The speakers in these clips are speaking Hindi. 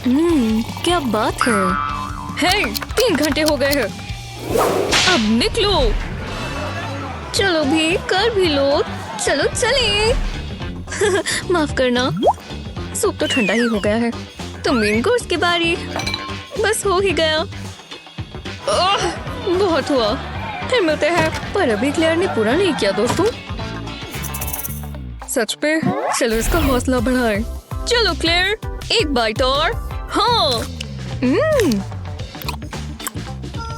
क्या बात है। हे, 3 घंटे हो गए हैं। अब निकलो। चलो भी, कर भी लो। चलो चले। माफ करना, सूप तो ठंडा ही हो गया है। तो मेन कोर्स की बारी। बस हो ही गया। बहुत हुआ, फिर मिलते हैं। पर अभी क्लेयर ने पूरा नहीं किया दोस्तों। सच पे, चलो इसका हौसला बढ़ाएं। चलो क्लेयर, एक बाइट और। हाँ।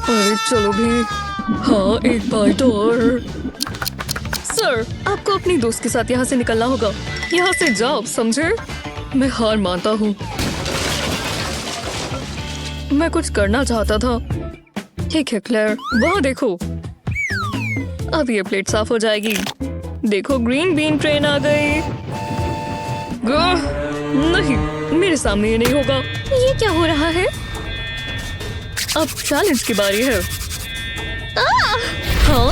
अरे चलो भी। हाँ, एक बाइट और। सर, आपको अपनी दोस्त के साथ यहाँ से निकलना होगा। यहाँ से जाओ, समझे? मैं हार मानता हूँ। मैं कुछ करना चाहता था। ठीक है क्लेयर, वहाँ देखो। अब ये प्लेट साफ हो जाएगी। देखो, ग्रीन बीन ट्रेन आ गई। नहीं, मेरे सामने ये नहीं होगा। ये क्या हो रहा है? अब चैलेंज की बारी है। हाँ,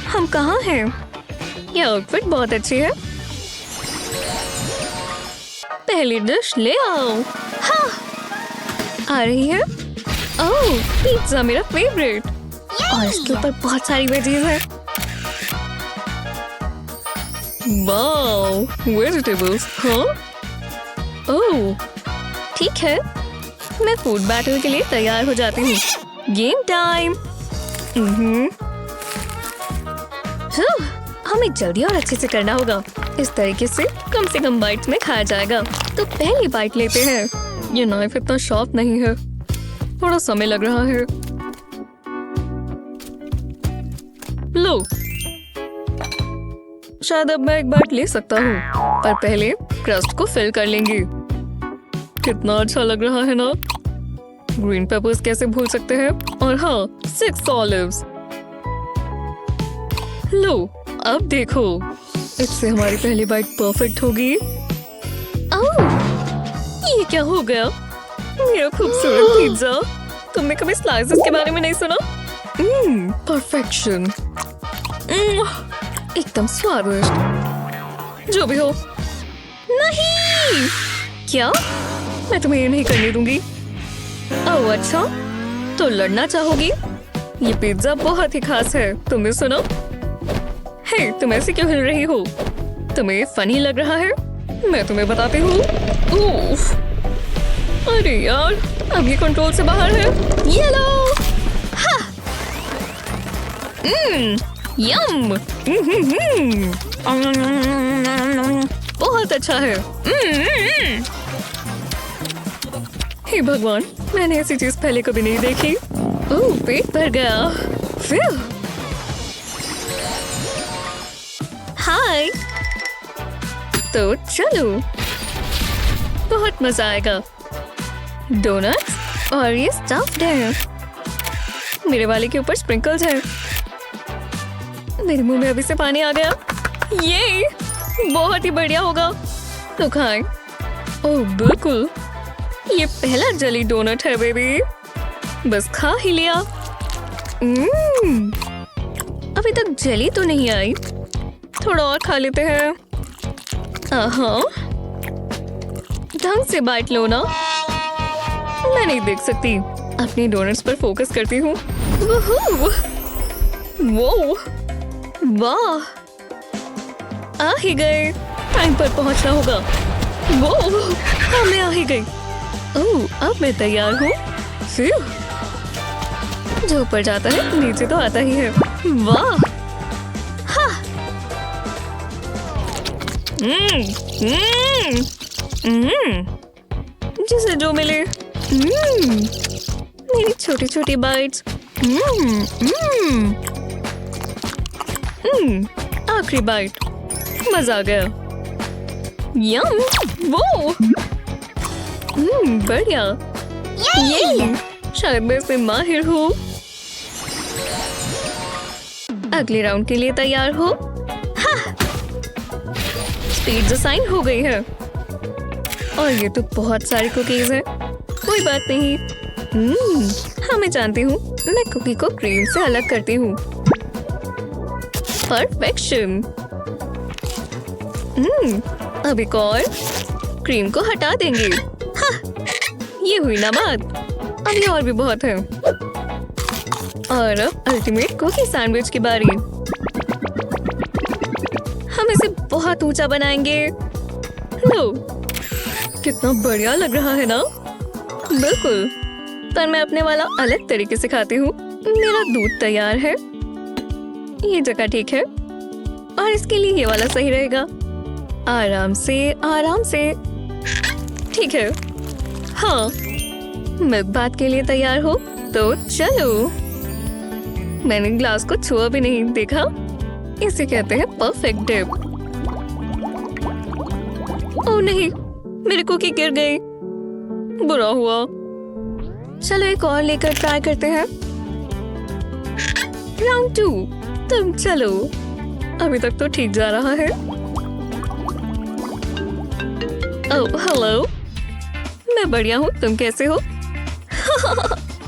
हम कहाँ हैं? ये आउटफिट बहुत अच्छी है। पहली डिश ले आओ। हाँ, आ रही है। ओह, पिज्जा मेरा फेवरेट। और इसके ऊपर बहुत सारी वेजीज है। Wow, vegetables. हाँ। ओह, ठीक है। मैं फूड बैटल के लिए तैयार हो जाती हूँ। Game time. हमें जल्दी और अच्छे से करना होगा। इस तरीके से कम बाइट्स में खाया जाएगा। तो पहली बाइट लेते हैं। ये नाइफ इतना शार्प नहीं है, थोड़ा समय लग रहा है। लो, शायद अब मैं एक बाइट ले सकता हूँ, पर पहले क्रस्ट को फिल कर लेंगे। कितना अच्छा लग रहा है ना? ग्रीन पेपर्स कैसे भूल सकते हैं? और हाँ, 6 ऑलिव्स। लो, अब देखो, इससे हमारी पहली बाइट परफेक्ट होगी। ओह, ये क्या हो गया? मेरा खूबसूरत पिज्जा। तुमने कभी स्लाइसेस के बारे में नहीं सुना? परफेक्शन। एकदम स्वादिष्ट। जो भी हो। नहीं, क्या? मैं तुम्हें ये नहीं करने दूंगी। ओह अच्छा, तो लड़ना चाहोगी? ये पिज्जा बहुत ही खास है, तुमने सुना? हे, तुम ऐसे क्यों हिल रही हो? तुम्हें फनी लग रहा है? मैं तुम्हें बताती हूँ। अरे यार, अब ये कंट्रोल से बाहर है। ये लो। हाँ। यम। बहुत अच्छा है। हे भगवान, मैंने ऐसी चीज पहले कभी नहीं देखी। ओह, पेट भर गया। फिर हाय। तो चलो, बहुत मजा आएगा। डोनट्स और ये स्टफ्ड है। मेरे वाले के ऊपर स्प्रिंकल्स हैं। मेरे मुंह में अभी से पानी आ गया। ये बहुत ही बढ़िया होगा। तो खाएं। ओह बिल्कुल, ये पहला जली डोनट है बेबी। बस खा ही लिया। अभी तक जली तो नहीं आई, थोड़ा और खा लेते हैं। हाँ, ढंग से बाइट लो ना। मैं नहीं देख सकती, अपनी डोनट्स पर फोकस करती हूँ। वो वाह, आ ही गए। टाइम पर पहुंचना होगा। वो हाँ, मैं आ ही गई। ओह, अब मैं तैयार हूँ। जो ऊपर जाता है नीचे तो आता ही है। वाह। हाँ। जिसे जो मिले। मेरी छोटी छोटी बाइट्स। आखिरी बाइट, मजा आ गया। यम। वो बढ़िया। ये शायद मैं इसमें माहिर हूँ। अगले राउंड के लिए तैयार हो? हाँ। स्पीड असाइन हो गई है। और ये तो बहुत सारी कुकीज हैं। कोई बात नहीं। हाँ, मैं जानती हूँ। मैं कुकी को क्रीम से अलग करती हूँ। परफेक्शन। अब एक और। क्रीम को हटा देंगे। हाँ, हुई ना बात। अभी और भी बहुत है। और अब अल्टीमेट कुकी सैंडविच की बारी। हम इसे बहुत ऊंचा बनाएंगे। लो, कितना बढ़िया लग रहा है ना? बिल्कुल, पर मैं अपने वाला अलग तरीके से खाती हूँ। मेरा दूध तैयार है। ये जगह ठीक है और इसके लिए ये वाला सही रहेगा। आराम से, आराम से। ठीक है। हाँ, मिल्क बात के लिए तैयार हो तो चलो। मैंने ग्लास को छुआ भी नहीं, देखा? इसे कहते हैं परफेक्ट डिप। ओह नहीं, मेरी कुकी गिर गई। बुरा हुआ। चलो एक और लेकर ट्राई करते हैं। राउंड 2, तुम चलो। अभी तक तो ठीक जा रहा है। ओह हेलो, मैं बढ़िया हूँ, तुम कैसे हो?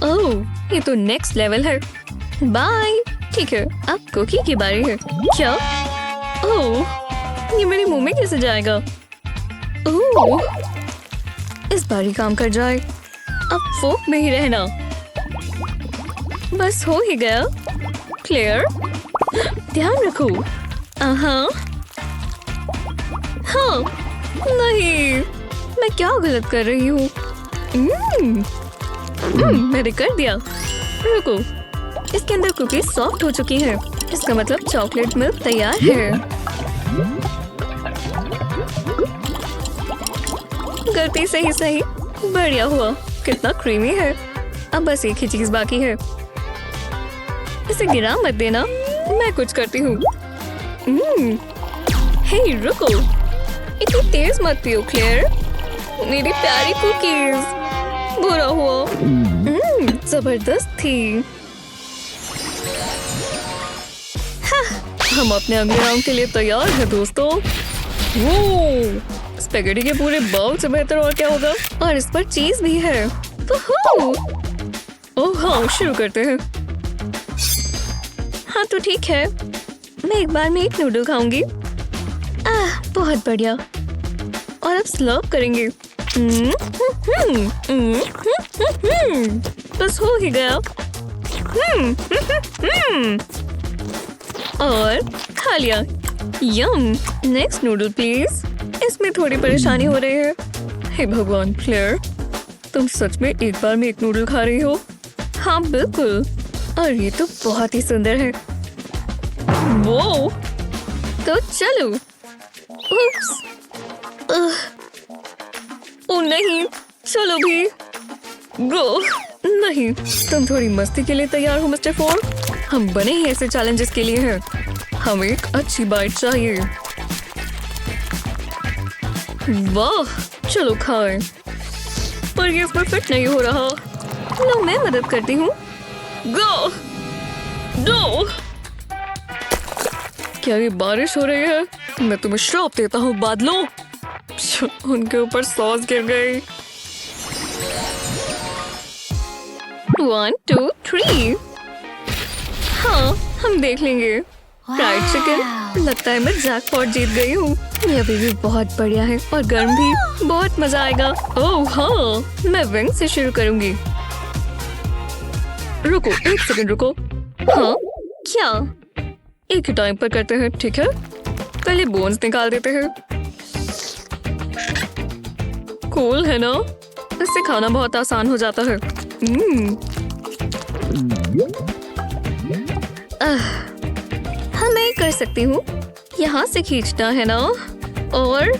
ओह, ये तो नेक्स्ट लेवल है। बाय। ठीक है, अब कुकी की बारी है। क्या? ओह, ये मेरे मुंह में कैसे जाएगा? ओह, इस बारी काम कर जाए। अब फोक में ही रहना। बस हो ही गया। क्लियर, ध्यान रखो। हाँ, नहीं, मैं क्या गलत कर रही हूँ? मैंने कर दिया। रुको, इसके अंदर कुकीज सॉफ्ट हो चुकी हैं। इसका मतलब चॉकलेट मिल्क तैयार है। गलती से ही सही, बढ़िया हुआ। कितना क्रीमी है। अब बस एक ही चीज बाकी है। इसे गिरा मत देना, मैं कुछ करती हूँ। हे रुको, इतनी तेज मत पियो क्लेयर। मेरी प्यारी कुकीज। बुरा हुआ। जबरदस्त थी। हाँ, हम अपने अगले राउंड के लिए तैयार हैं दोस्तों। वो स्पेगेटी के पूरे बाउल से बेहतर और क्या होगा? और इस पर चीज भी है। ओह हाँ, शुरू करते हैं। हाँ तो ठीक है, मैं एक बार में एक नूडल खाऊंगी। बहुत बढ़िया। और अब स्लर्प करेंगे। बस हो ही गया। और खा लिया। यम। Next noodle please. इसमें थोड़ी परेशानी हो रही है। हे भगवान क्लेयर, तुम सच में एक बार में एक नूडल खा रही हो? हाँ बिल्कुल, और ये तो बहुत ही सुंदर है। वो तो चलो। उप्स। ओ नहीं, चलो भी। गो। नहीं, तुम थोड़ी मस्ती के लिए तैयार हो मिस्टर फोर? हम बने ही ऐसे चैलेंजेस के लिए हैं। हमें एक अच्छी बाइट चाहिए। वाह, चलो खाएं। पर ये इसमें फिट नहीं हो रहा। लो, मैं मदद करती हूँ। गो। दो। क्या ये बारिश हो रही है? मैं तुम्हें श्राप देता हूँ बादलों। उनके ऊपर सॉस गिर गई। 1 2 3। हाँ, हम देख लेंगे। Fried chicken. लगता है मैं जैकपॉट जीत गई हूँ। ये अभी भी बहुत बढ़िया है और गर्म भी। बहुत मजा आएगा। ओह हाँ, मैं विंग से शुरू करूंगी। रुको, एक सेकंड रुको। हाँ, क्या? एक ही टाइम पर करते हैं, ठीक है? पहले बोन्स निकाल देते हैं। कूल है ना? इससे खाना बहुत आसान हो जाता है। हाँ, मैं कर सकती हूँ। यहाँ से खींचना है ना? और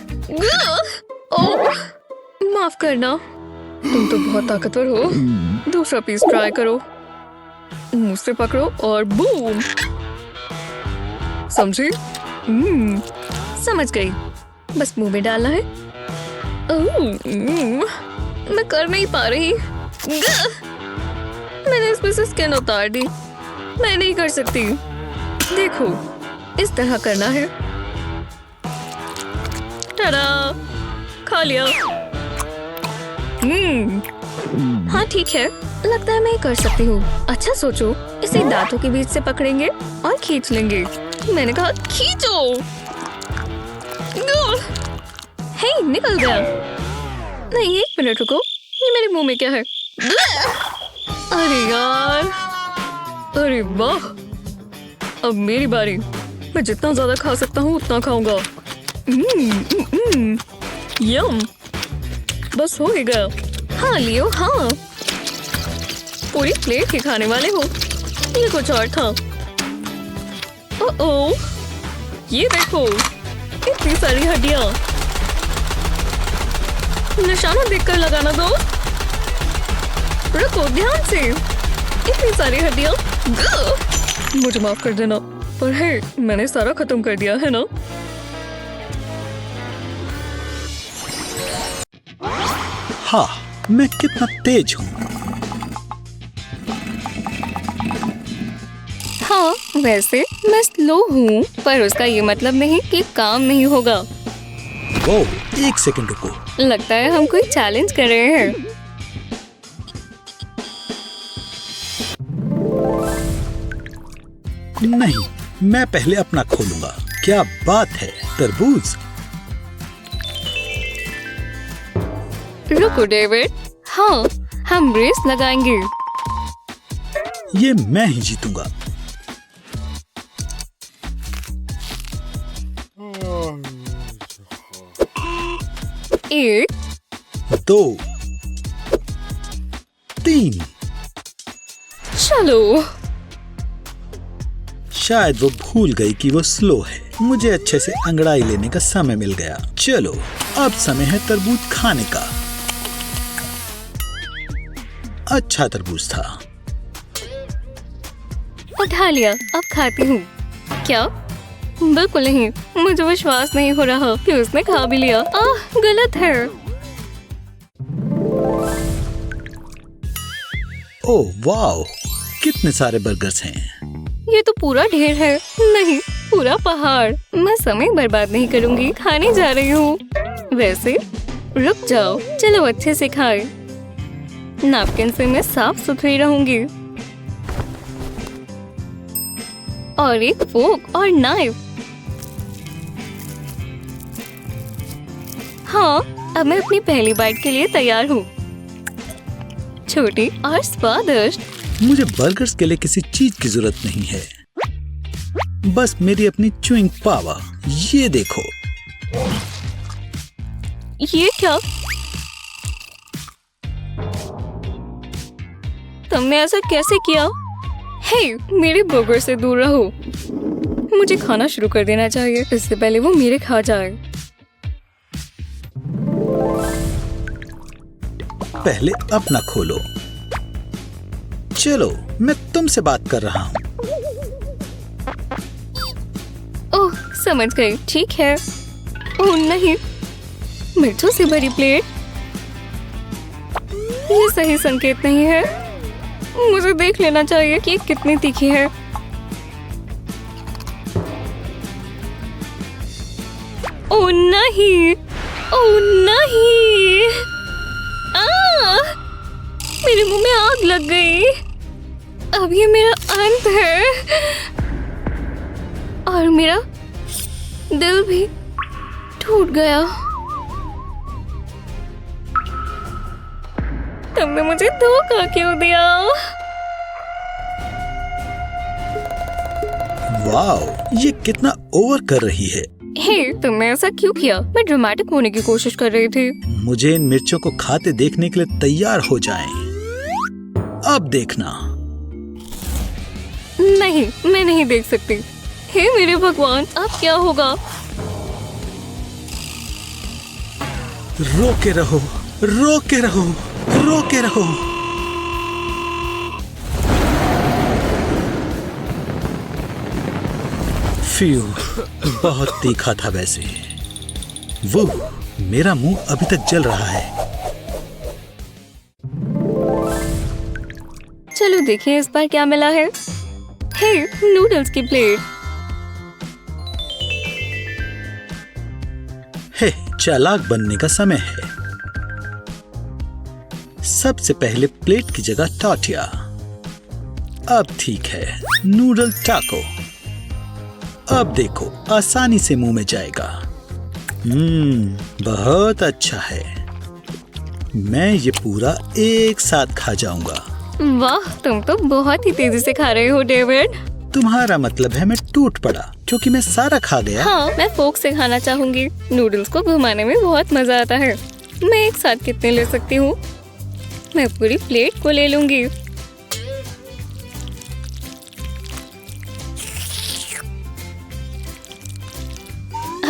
माफ करना, तुम तो बहुत ताकतवर हो। दूसरा पीस ट्राई करो। मुंह से पकड़ो और बूम। समझी? समझ गई। बस मुंह में डालना है। मैं कर नहीं पा रही। मैंने इसमें से स्किन उतार दी। मैं नहीं कर सकती। देखो, इस तरह करना है। टाडा, खा लिया। हाँ ठीक है, लगता है मैं कर सकती हूँ। अच्छा सोचो, इसे दांतों के बीच से पकड़ेंगे और खींच लेंगे। मैंने कहा खींचो। हे, निकल गया। नहीं, एक मिनट रुको, ये मेरे मुंह में क्या है? अरे यार, अरे वाह, अब मेरी बारी। मैं जितना ज्यादा खा सकता हूँ उतना खाऊंगा। यम, बस हो ही गया। हाँ लियो, हाँ, पूरी प्लेट ही खाने वाले हो। ये कुछ और था। ओह, ये देखो, इतनी सारी हड्डियां। निशाना देखकर लगाना दो। रुको, ध्यान से। इतनी सारी हड्डियां। मुझे माफ कर देना, पर है, मैंने सारा खत्म कर दिया है ना। हाँ, मैं कितना तेज हूँ। हाँ, वैसे मैं स्लो हूँ, पर उसका ये मतलब नहीं कि काम नहीं होगा। वो, एक सेकंड रुको। लगता है हम कोई चैलेंज कर रहे हैं। नहीं, मैं पहले अपना खोलूंगा। क्या बात है, तरबूज। रुको डेविड, हाँ, हम रेस लगाएंगे। ये मैं ही जीतूंगा। एक, 2, 3। चलो। शायद वो भूल गई कि वो स्लो है। मुझे अच्छे से अंगड़ाई लेने का समय मिल गया। चलो, अब समय है तरबूज खाने का। अच्छा तरबूज था। उठा लिया, अब खाती हूँ। क्या? बिल्कुल नहीं, मुझे विश्वास नहीं हो रहा कि उसने खा भी लिया। गलत है। ओह वाह, कितने सारे बर्गर्स हैं। ये तो पूरा ढेर है। नहीं, पूरा पहाड़। मैं समय बर्बाद नहीं करूंगी, खाने जा रही हूँ। वैसे रुक जाओ, चलो अच्छे से खाए। नैपकिन से मैं साफ सुथरी रहूंगी। और एक फोक और नाइफ। हाँ, अब मैं अपनी पहली बाइट के लिए तैयार हूँ। छोटी और स्वादिष्ट। मुझे बर्गर्स के लिए किसी चीज की जरूरत नहीं है, बस मेरी अपनी च्युइंग पावर। ये देखो। ये क्या? तुमने ऐसा कैसे किया? हे, मेरे बर्गर से दूर रहो। मुझे खाना शुरू कर देना चाहिए, इससे पहले वो मेरे खा जाए। पहले अपना खोलो। चलो, मैं तुमसे बात कर रहा हूँ। ओह, समझ गई, ठीक है। ओह नहीं, मिर्चों से भरी प्लेट। ये सही संकेत नहीं है। मुझे देख लेना चाहिए कि कितनी तीखी है। ओह नहीं, ओह नहीं, मेरे मुंह में आग लग गई। अब ये मेरा अंत है। और मेरा दिल भी टूट गया। तुमने मुझे धोखा क्यों दिया? वाह, ये कितना ओवर कर रही है। हे, तुमने ऐसा क्यों किया? मैं ड्रामेटिक होने की कोशिश कर रही थी। मुझे इन मिर्चों को खाते देखने के लिए तैयार हो जाएं। अब देखना। नहीं, मैं नहीं देख सकती। हे मेरे भगवान, अब क्या होगा? रोके रहो, रोके रहो, रोके रहो। फ्यू, बहुत तीखा था वैसे। वो, मेरा मुंह अभी तक जल रहा है। चलो देखिए इस बार क्या मिला है। हे, नूडल्स की प्लेट। हे, चालाक बनने का समय है। सबसे पहले प्लेट की जगह टॉर्टिया। अब ठीक है, नूडल टाको। अब देखो, आसानी से मुंह में जाएगा। बहुत अच्छा है। मैं ये पूरा एक साथ खा जाऊंगा। वाह, तुम तो बहुत ही तेजी से खा रहे हो डेविड। तुम्हारा मतलब है मैं टूट पड़ा क्योंकि मैं सारा खा गया? हाँ, मैं फोक से खाना चाहूंगी। नूडल्स को घुमाने में बहुत मजा आता है। मैं एक साथ कितने ले सकती हूँ? मैं पूरी प्लेट को ले लूंगी।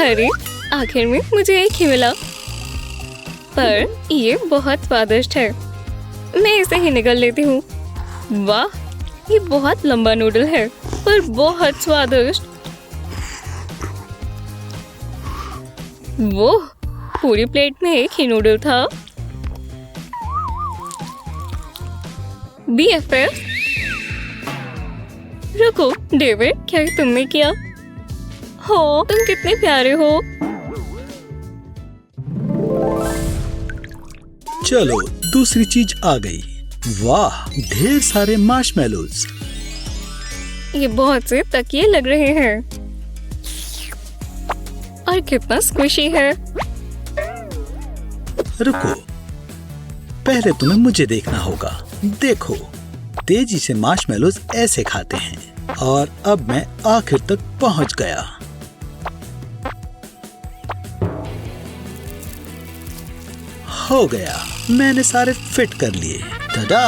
अरे, आखिर में मुझे एक ही मिला, पर ये बहुत स्वादिष्ट है। मैं इसे ही निगल लेती हूँ। वाह, ये बहुत लंबा नूडल है पर बहुत स्वादिष्ट। वो पूरी प्लेट में एक ही नूडल था। BFF, रुको डेविड, क्या तुमने किया? हो, तुम कितने प्यारे हो। चलो दूसरी चीज आ गई। वाह, ढेर सारे मार्शमेलोज। ये बहुत से तकिए लग रहे हैं और कितना स्क्विशी है। रुको, पहले तुम्हें मुझे देखना होगा। देखो, तेजी से मार्शमेलोज ऐसे खाते हैं और अब मैं आखिर तक पहुंच गया। हो गया, मैंने सारे फिट कर लिए। टाडा!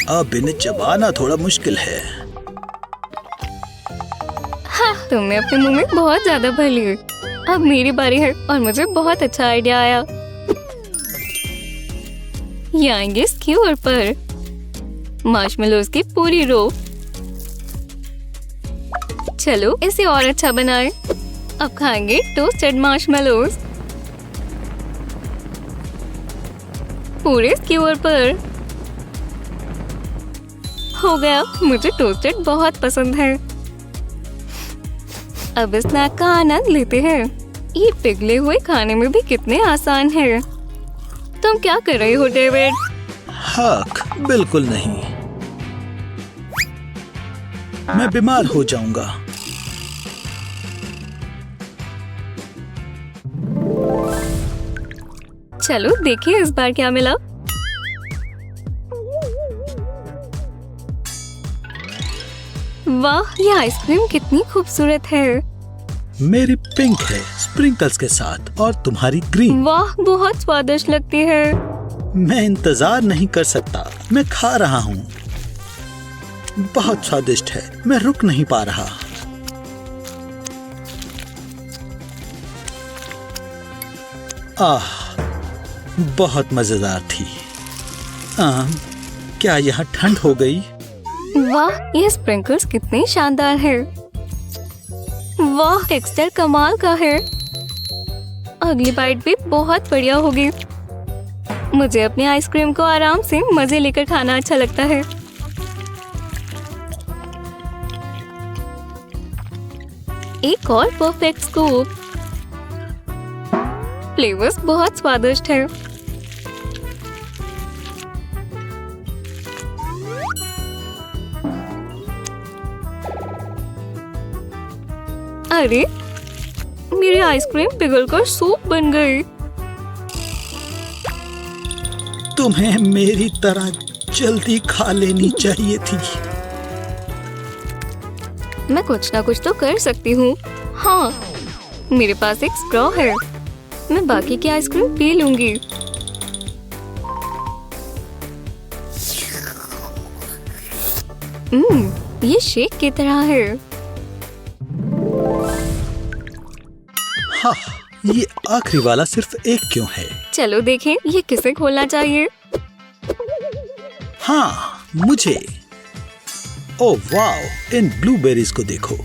अब इन्हें चबाना थोड़ा मुश्किल है। हाँ, तुमने अपने मुंह में बहुत ज्यादा भर लिए। अब मेरी बारी है और मुझे बहुत अच्छा आइडिया आया। ये आएंगे स्क्यूअर पर मार्शमेलोज की पूरी रो। चलो इसे और अच्छा बनाएं। अब खाएंगे टोस्टेड मार्शमेलोज पूरे स्क्यूअर पर। हो गया, मुझे टोस्टेड बहुत पसंद है। अब स्नैक का आनंद लेते हैं। ये पिघले हुए खाने में भी कितने आसान है। तुम क्या कर रहे हो डेविड? हक, बिल्कुल नहीं। मैं बीमार हो जाऊंगा। चलो देखिए इस बार क्या मिला। वाह, ये आइसक्रीम कितनी खूबसूरत है। मेरी पिंक है स्प्रिंकल्स के साथ और तुम्हारी ग्रीन। वाह, बहुत स्वादिष्ट लगती है। मैं इंतजार नहीं कर सकता। मैं खा रहा हूँ। बहुत स्वादिष्ट है। मैं रुक नहीं पा रहा। आह, बहुत मजेदार थी। क्या यहाँ ठंड हो गई? वाह, ये स्प्रिंकल्स कितने शानदार है। वाह, टेक्सचर कमाल का है। अगली बाइट भी बहुत बढ़िया होगी। मुझे अपनी आइसक्रीम को आराम से मजे लेकर खाना अच्छा लगता है। एक और परफेक्ट स्कूप। फ्लेवर्स बहुत स्वादिष्ट है। अरे, मेरी आइसक्रीम पिघलकर सूप बन गई। तुम्हें मेरी तरह जल्दी खा लेनी चाहिए थी। मैं कुछ ना कुछ तो कर सकती हूँ। हाँ, मेरे पास एक स्ट्रॉ है। मैं बाकी की आइसक्रीम पी लूंगी। ये शेक की तरह है। हाँ, ये आखिरी वाला सिर्फ एक क्यों है? चलो देखें, ये किसे खोलना चाहिए। हाँ, मुझे। ओह वाव, इन ब्लूबेरीज को देखो।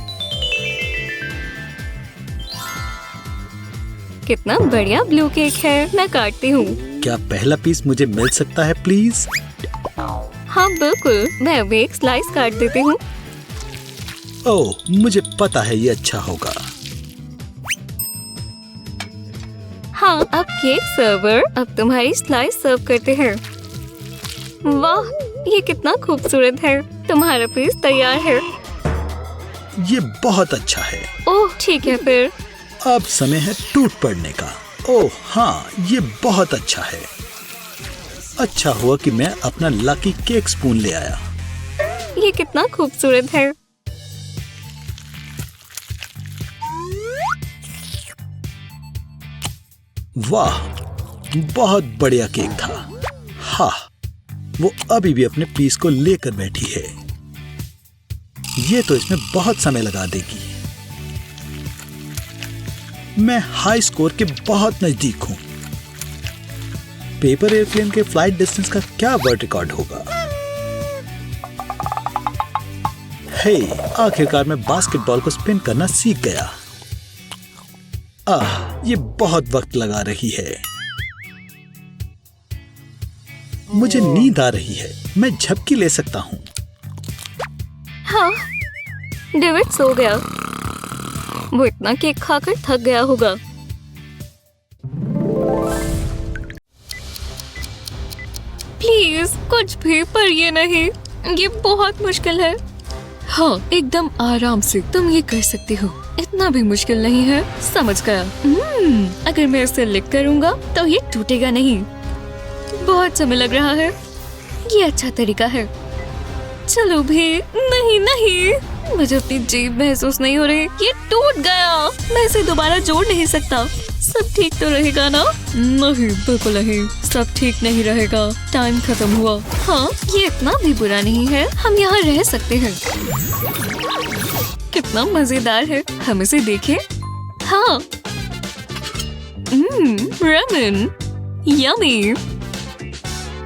कितना बढ़िया ब्लू केक है। मैं काटती हूँ। क्या पहला पीस मुझे मिल सकता है प्लीज? हाँ बिल्कुल, मैं अभी एक स्लाइस काट देती हूँ। ओह, मुझे पता है ये अच्छा होगा। हाँ, अब केक सर्वर अब तुम्हारी स्लाइस सर्व करते हैं। वाह, ये कितना खूबसूरत है। तुम्हारा पीस तैयार है। ये बहुत अच्छा है। ओह ठीक है फिर। अब समय है टूट पड़ने का। ओह हाँ, ये बहुत अच्छा है। अच्छा हुआ कि मैं अपना लकी केक स्पून ले आया। ये कितना खूबसूरत है। वाह, बहुत बढ़िया केक था। हाँ, वो अभी भी अपने पीस को लेकर बैठी है। ये तो इसमें बहुत समय लगा देगी। मैं हाई स्कोर के बहुत नजदीक हूं। पेपर एयरप्लेन के फ्लाइट डिस्टेंस का क्या वर्ल्ड रिकॉर्ड होगा? हे, आखिरकार मैं बास्केटबॉल को स्पिन करना सीख गया। ये बहुत वक्त लगा रही है। मुझे नींद आ रही है। मैं झपकी ले सकता हूँ। हाँ, डेविड सो गया। वो इतना केक खाकर थक गया होगा। प्लीज कुछ भी, पर ये नहीं। ये बहुत मुश्किल है। हाँ, एकदम आराम से तुम ये कर सकती हो। इतना भी मुश्किल नहीं है। समझ गया। अगर मैं इसे लिख करूँगा तो ये टूटेगा नहीं। बहुत समय लग रहा है। ये अच्छा तरीका है। चलो भी। नहीं नहीं, मुझे अपनी जीभ महसूस नहीं हो रही। ये टूट गया। मैं इसे दोबारा जोड़ नहीं सकता। सब ठीक तो रहेगा ना? नहीं, बिल्कुल नहीं। सब ठीक नहीं रहेगा। टाइम खत्म हुआ। हाँ, ये इतना भी बुरा नहीं है। हम यहाँ रह सकते हैं। कितना मजेदार है। हम इसे देखें। हाँ, रेमन, यम्मी।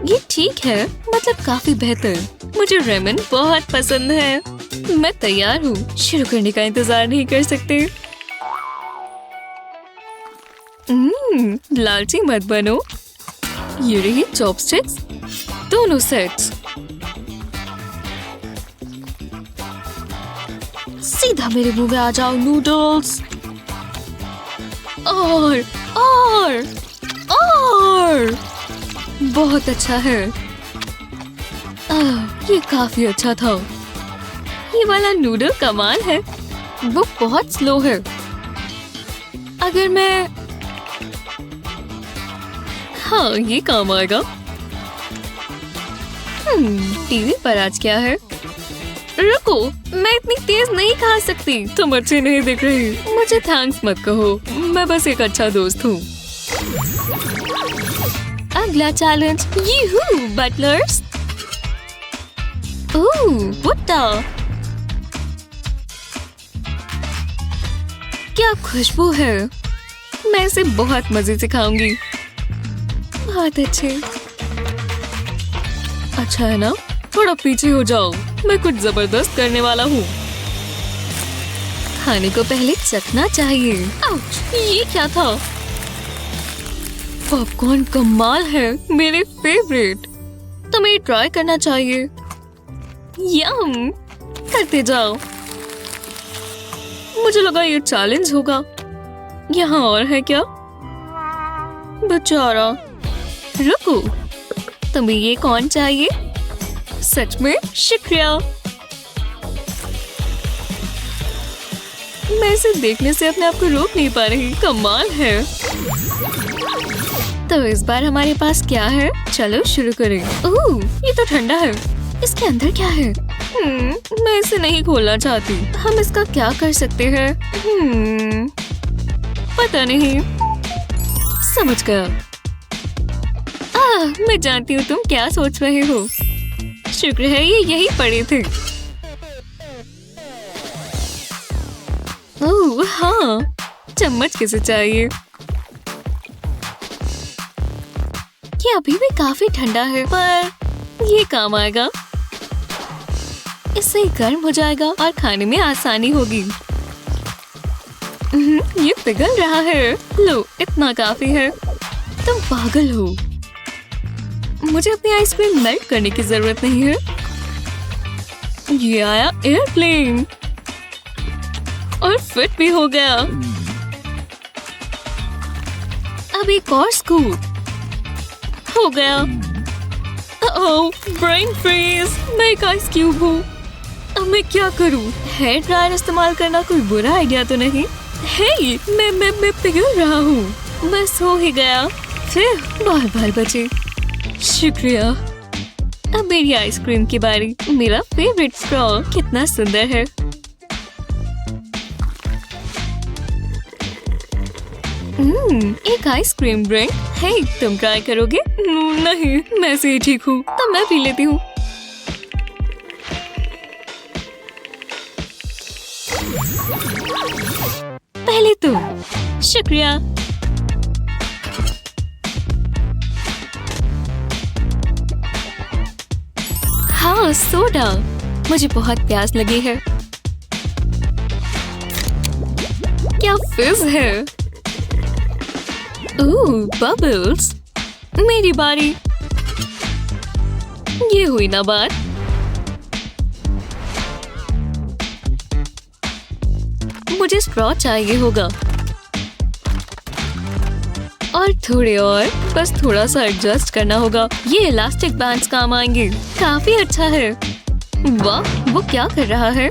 ये ठीक है, मतलब काफी बेहतर। मुझे रेमन बहुत पसंद है। मैं तैयार हूँ। शुरू करने का इंतजार नहीं कर सकते। लालची मत बनो। ये रही चॉपस्टिक्स, दोनों सेट्स। सीधा मेरे मुंह में आ जाओ नूडल्स। और बहुत अच्छा है। ये काफी अच्छा था। ये वाला नूडल कमाल है। वो बहुत स्लो है। अगर मैं हाँ, ये काम आएगा। टीवी पर आज क्या है? रुको, मैं इतनी तेज नहीं खा सकती। तुम अच्छी नहीं दिख रही। मुझे थैंक्स मत कहो। मैं बस एक अच्छा दोस्त हूँ। अगला चैलेंज। You butlers. भुट्टा। क्या खुशबू है। मैं इसे बहुत मजे से खाऊंगी। बहुत अच्छे। अच्छा है ना? थोड़ा पीछे हो जाओ। मैं कुछ जबरदस्त करने वाला हूँ। खाने को पहले चखना चाहिए। आउच, ये क्या था? पॉपकॉर्न कमाल है। मेरे फेवरेट। तुम्हें ट्राई करना चाहिए। यम, करते जाओ। मुझे लगा ये चैलेंज होगा। यहाँ और है क्या? बेचारा। रुको, तुम्हें ये कौन चाहिए? सच में शुक्रिया। मैं इसे देखने से अपने आप को रोक नहीं पा रही। कमाल है। तो इस बार हमारे पास क्या है? चलो शुरू करें। ओह, ये तो ठंडा है। इसके अंदर क्या है? मैं इसे नहीं खोलना चाहती। हम इसका क्या कर सकते हैं? पता नहीं। समझ गया। मैं जानती हूँ तुम क्या सोच रहे हो। शुक्र है ये यही पड़े थे। ओह हाँ, चम्मच किसे चाहिए? ये अभी भी काफी ठंडा है, पर ये काम आएगा। इससे गर्म हो जाएगा और खाने में आसानी होगी। ये पिघल रहा है। लो, इतना काफी है। तुम पागल हो। मुझे अपनी आइसक्रीम मेल्ट करने की जरूरत नहीं है। ये आया एयरप्लेन और फिट भी हो गया। अब एक और स्कूप हो गया। ओह, ब्रेन फ्रीज। मैं एक आइस क्यूब हूँ। अब मैं क्या करूँ? हेयर ड्रायर इस्तेमाल करना कोई बुरा आइडिया तो नहीं? हे, मैं पिघल रहा हूँ। बस हो ही गया। फिर बार बार बचे। शुक्रिया। अब मेरी आइसक्रीम की बारी। मेरा फेवरेट स्ट्रॉ कितना सुंदर है। एक आइसक्रीम ड्रिंक। हे, तुम ट्राई करोगे? नहीं, मैं से ही ठीक हूँ, तो मैं पी लेती हूँ। पहले तुम। शुक्रिया। हाँ, सोडा। मुझे बहुत प्यास लगी है। क्या फिज़ है? ओह, बबल्स। मेरी बारी। ये हुई ना बात। मुझे स्ट्रॉ चाहिए होगा। और थोड़े और, बस थोड़ा सा एडजस्ट करना होगा। ये इलास्टिक बैंड्स काम आएंगे। काफी अच्छा है। वाह, वो क्या कर रहा है?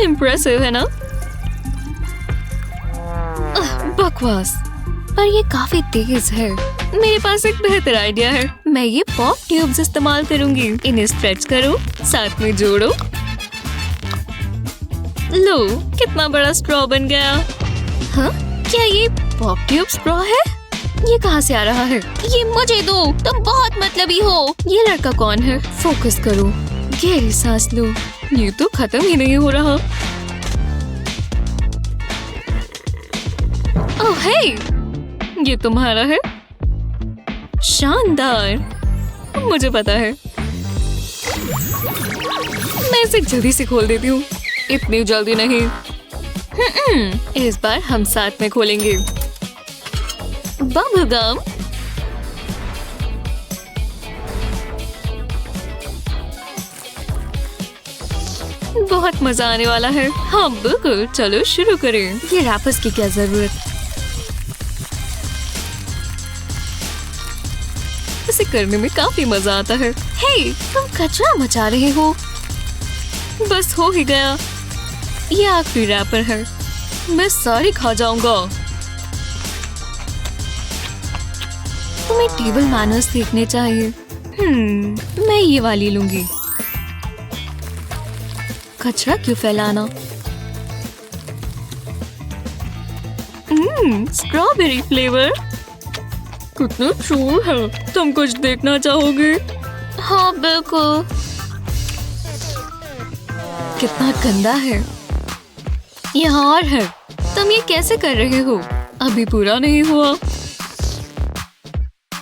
इम्प्रेसिव है ना? बकवास। पर ये काफी तेज है। मेरे पास एक बेहतर आइडिया है। मैं ये पॉप ट्यूब्स इस्तेमाल करूंगी। इन्हें स्ट्रेच करो, साथ में जोड़ो। लो, कितना बड़ा स्ट्रॉ बन गया। हाँ, क्या ये पॉप ट्यूब स्ट्रॉ है? ये कहाँ से आ रहा है? ये मुझे दो, तुम बहुत मतलबी हो। ये लड़का कौन है? फोकस करो, गहरी सांस लो। ये तो खत्म ही नहीं हो रहा। ओह हे, ये तुम्हारा है? शानदार। मुझे पता है। मैं इसे जल्दी से खोल देती हूँ। इतनी जल्दी नहीं। इस बार हम साथ में खोलेंगे। Bubble gum. बहुत मजा आने वाला है। हाँ बिल्कुल, चलो शुरू करें। ये रैपर्स की क्या जरूरत? इसे करने में काफी मजा आता है। हे, तुम कचरा मचा रहे हो। बस हो ही गया। ये आखिरी रैपर है। मैं सारी खा जाऊंगा। तुम्हें टेबल मैनर्स सीखने चाहिए। मैं ये वाली लूंगी। कचरा क्यों फैलाना? Strawberry flavour. कितना चूर है। तुम कुछ देखना चाहोगे? हाँ बिल्कुल। कितना गंदा है। यहाँ और है। तुम ये कैसे कर रहे हो? अभी पूरा नहीं हुआ।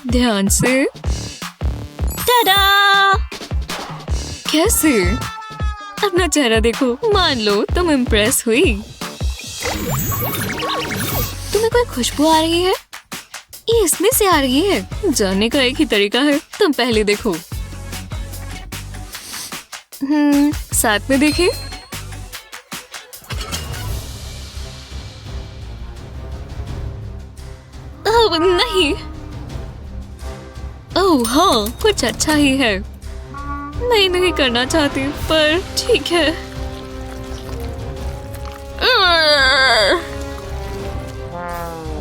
ध्यान से। टाडा! कैसे? अपना चेहरा देखो। मान लो तुम इम्प्रेस हुई। तुम्हें कोई खुशबू आ रही है? ये इसमें से आ रही है। जानने का एक ही तरीका है। तुम पहले देखो। साथ में देखें। ओह नहीं। ओह हाँ, कुछ अच्छा ही है। मैं नहीं करना चाहती, पर ठीक है।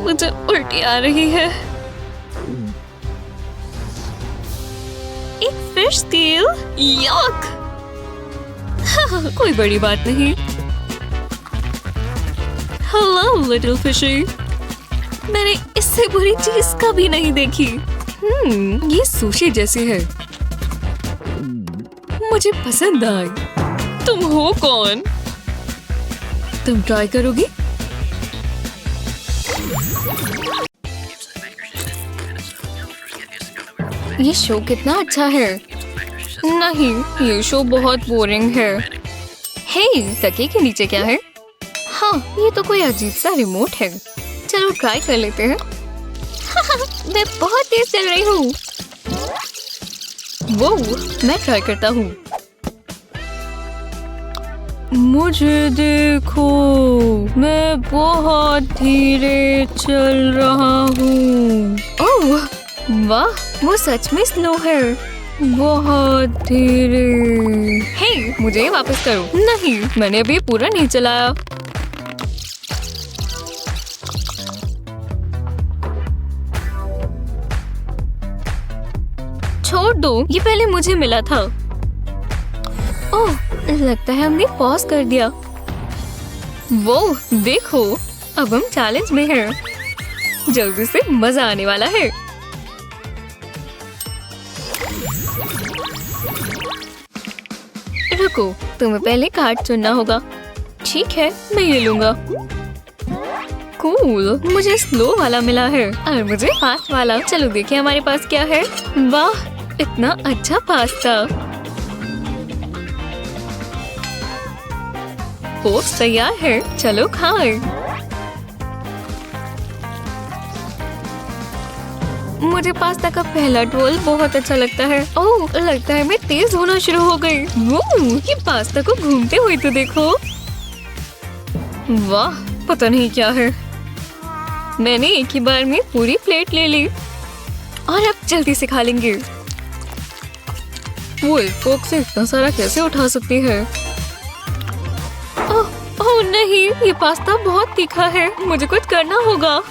मुझे उल्टी आ रही है। एक फिश तेल। यक। कोई बड़ी बात नहीं। Hello little fishy. मैंने इससे बुरी चीज कभी नहीं देखी। ये सुशी जैसी है। मुझे पसंद आई। तुम हो कौन? तुम ट्राई करोगी? ये शो कितना अच्छा है। नहीं, ये शो बहुत बोरिंग है। हे, तकिए के नीचे क्या है? हाँ, ये तो कोई अजीब सा रिमोट है। चलो ट्राई कर लेते हैं। मैं बहुत तेज चल रही हूँ। वो, मैं ट्राई करता हूँ। मुझे देखो, मैं बहुत धीरे चल रहा हूँ। ओह, वाह, वो सच में स्लो है। बहुत धीरे। हे, मुझे वापस करो। नहीं, मैंने अभी पूरा नहीं चलाया। छोड़ दो, ये पहले मुझे मिला था। ओह, लगता है हमने पॉज कर दिया। वो देखो, अब हम चैलेंज में हैं। जल्दी से मजा आने वाला है। रुको, तुम्हें पहले कार्ड चुनना होगा। ठीक है, मैं ये लूंगा। कूल, मुझे स्लो वाला मिला है और मुझे फास्ट वाला। चलो देखिए हमारे पास क्या है। वाह, इतना अच्छा पास्ता। पोस्ट तैयार है, चलो खाएं। मुझे पास्ता का पहला रोल बहुत अच्छा लगता है। ओह, लगता है मैं तेज होना शुरू हो गई। वो, ये पास्ता को घूमते हुए तो देखो। वाह, पता नहीं क्या है। मैंने एक ही बार में पूरी प्लेट ले ली और अब जल्दी से खा लेंगे। वो एक फोक से इतना सारा कैसे उठा सकती है? ओह नहीं, ये पास्ता बहुत तीखा है। मुझे कुछ करना होगा।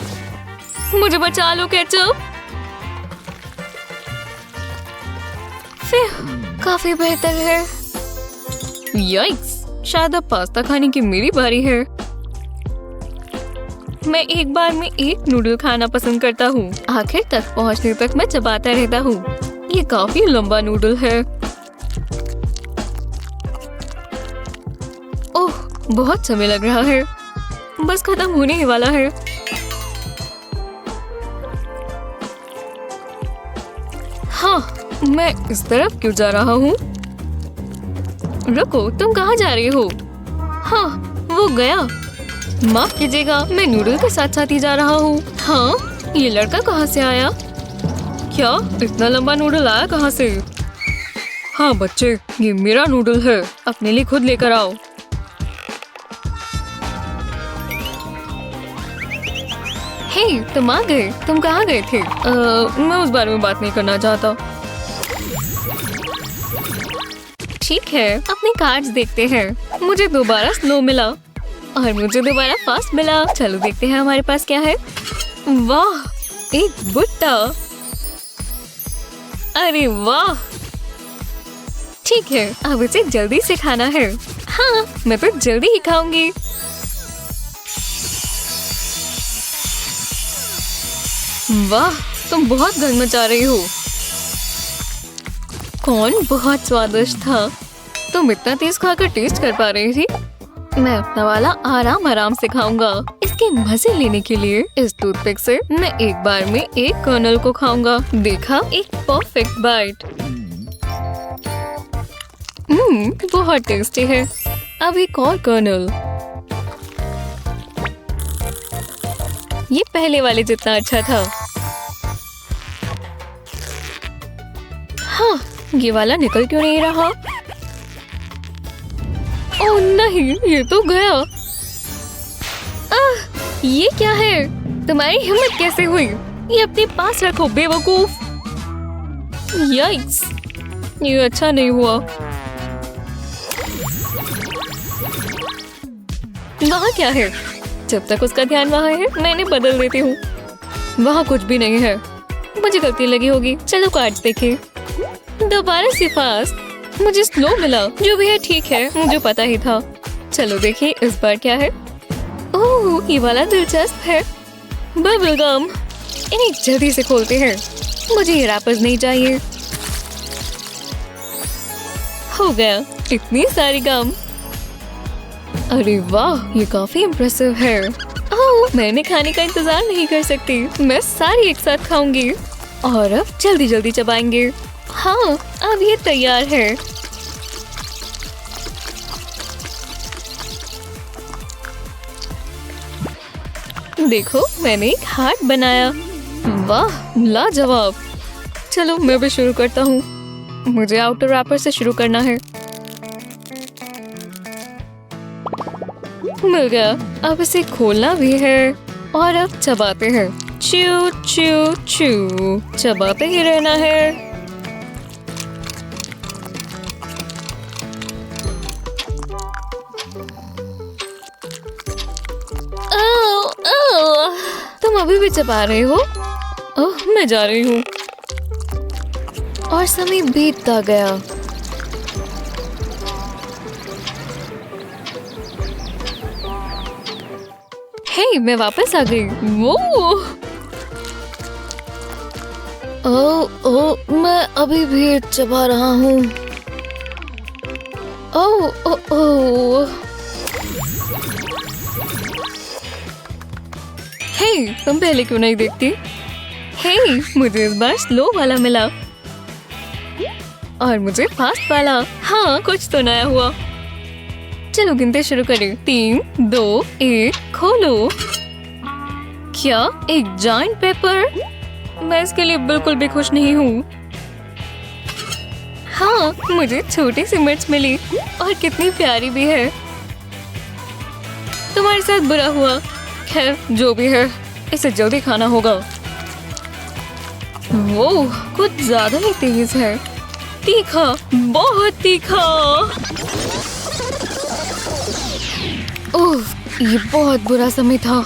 मुझे बचा लो केचप। काफी बेहतर है। याइक्स, शायद अब पास्ता खाने की मेरी बारी है। मैं एक बार में एक नूडल खाना पसंद करता हूँ। आखिर तक पहुँचने तक मैं चबाता रहता हूँ। ये काफी लंबा नूडल है। ओह, बहुत समय लग रहा है। बस खत्म होने ही वाला है। हाँ, मैं इस तरफ क्यों जा रहा हूँ? रुको, तुम कहाँ जा रही हो? हाँ, वो गया। माफ कीजिएगा, मैं नूडल के साथ साथ ही जा रहा हूँ। हाँ, ये लड़का कहाँ से आया? क्या इतना लंबा नूडल आया कहाँ से? हाँ बच्चे, ये मेरा नूडल है, अपने लिए खुद लेकर आओ। हे, तुम आ गए। तुम कहाँ गए थे? मैं उस बारे में बात नहीं करना चाहता। ठीक है, अपने कार्ड्स देखते हैं। मुझे दोबारा स्लो मिला और मुझे दोबारा फास्ट मिला। चलो देखते हैं हमारे पास क्या है। वाह, एक भुट्टा। अरे वाह, ठीक है, अब इसे जल्दी से खाना है। हाँ, मैं तो जल्दी ही खाऊंगी। वाह, तुम बहुत गंद मचा रही हो। कौन बहुत स्वादिष्ट था। तुम इतना तेज खाकर टेस्ट कर पा रही थी। मैं अपना वाला आराम आराम से खाऊंगा। इसके मजे लेने के लिए इस टूथपिक से मैं एक बार में एक कर्नल को खाऊंगा। देखा, एक परफेक्ट बाइट। बहुत टेस्टी है। अब एक और कर्नल। ये पहले वाले जितना अच्छा था। हाँ, ये वाला निकल क्यों नहीं रहा? ओह नहीं, ये तो गया। ये क्या है? तुम्हारी हिम्मत कैसे हुई? ये अपने पास रखो बेवकूफ। याइक्स, ये अच्छा नहीं हुआ। वहाँ क्या है? जब तक उसका ध्यान वहाँ है, मैं इन्हें बदल देती हूँ। वहाँ कुछ भी नहीं है। मुझे गलती लगी होगी। चलो कार्ड्स देखें। दोबारा से फास्ट। मुझे स्लो मिला। जो भी है ठीक है, मुझे पता ही था। चलो देखिए इस बार क्या है। ओह, ये वाला दिलचस्प है। Bubble gum. इन्हें जल्दी से खोलते हैं। मुझे ये रैपर्स नहीं चाहिए। हो गया, इतनी सारी गम। अरे वाह, ये काफी इम्प्रेसिव है। ओह, मैंने खाने का इंतजार नहीं कर सकती। मैं सारी एक साथ खाऊंगी और अब जल्दी जल्दी चबाएंगे। हाँ, अब ये तैयार है। देखो, मैंने एक हार्ट बनाया। वाह, लाजवाब। चलो मैं भी शुरू करता हूँ। मुझे आउटर रैपर से शुरू करना है। मिल गया। अब इसे खोलना भी है और अब चबाते हैं। च्यू च्यू च्यू, चबाते ही रहना है। तुम अभी भी चबा रहे हो? ओह, मैं जा रही हूँ। और समय बीतता गया। हे, मैं वापस आ गई। वो ओह, मैं अभी भी चबा रहा हूँ। ओह। हे, तुम पहले क्यों नहीं देखती? हे, मुझे इस बार स्लो वाला मिला और मुझे फास्ट वाला। हाँ, कुछ तो नया हुआ। चलो गिनते शुरू करें। 3, 2, 1, खोलो। क्या एक जायंट पेपर? मैं इसके लिए बिल्कुल भी खुश नहीं हूँ। हाँ, मुझे छोटी सी मिर्च मिली और कितनी प्यारी भी है। तुम्हारे साथ बुरा हुआ। खैर, जो भी है, इसे जल्दी खाना होगा। वो कुछ ज्यादा ही तेज है। तीखा, बहुत तीखा। ओह, ये बहुत बुरा समय था।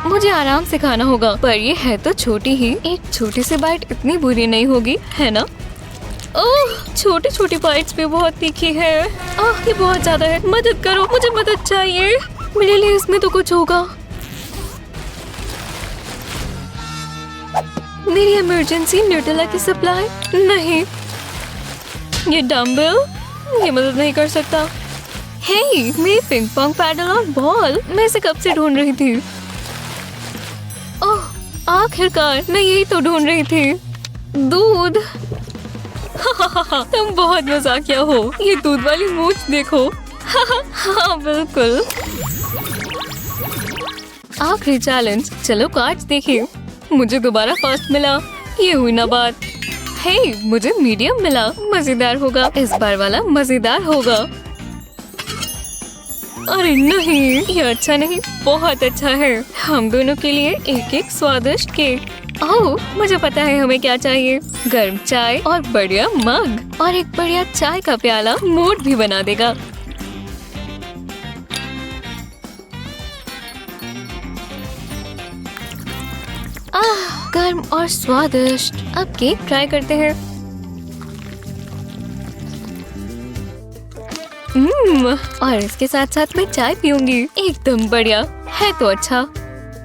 मुझे आराम से खाना होगा, पर ये है तो छोटी ही। एक छोटी सी बाइट इतनी बुरी नहीं होगी, है ना? ओह, छोटी छोटी बाइट्स भी बहुत तीखी है। ये बहुत ज्यादा है। मदद करो, मुझे मदद चाहिए। मेरे लिए इसमें तो कुछ होगा। मेरी इमरजेंसी न्यूटेला की सप्लाई नहीं। ये डम्बल, ये मदद नहीं कर सकता। हे, मेरी पिंग पोंग पैडल और बॉल, मैं इसे कब से ढूंढ रही थी। ओह, आखिरकार मैं यही तो ढूंढ रही थी। दूध। तुम बहुत मजाकिया हो। ये दूध वाली मूंछ देखो। हाँ, बिल्कुल। आखिरी चैलेंज। चलो कार्ड्स देखिए। मुझे दोबारा फर्स्ट मिला। ये हुई ना बात। हे, मुझे मीडियम मिला। मजेदार होगा। इस बार वाला मजेदार होगा। अरे नहीं, ये अच्छा नहीं। बहुत अच्छा है। हम दोनों के लिए एक एक स्वादिष्ट केक। ओह, मुझे पता है हमें क्या चाहिए। गर्म चाय और बढ़िया मग और एक बढ़िया चाय का प्याला मूड भी बना देगा। गर्म और स्वादिष्ट। अब केक ट्राई करते हैं। और इसके साथ साथ मैं चाय पीऊंगी। एकदम बढ़िया है तो अच्छा।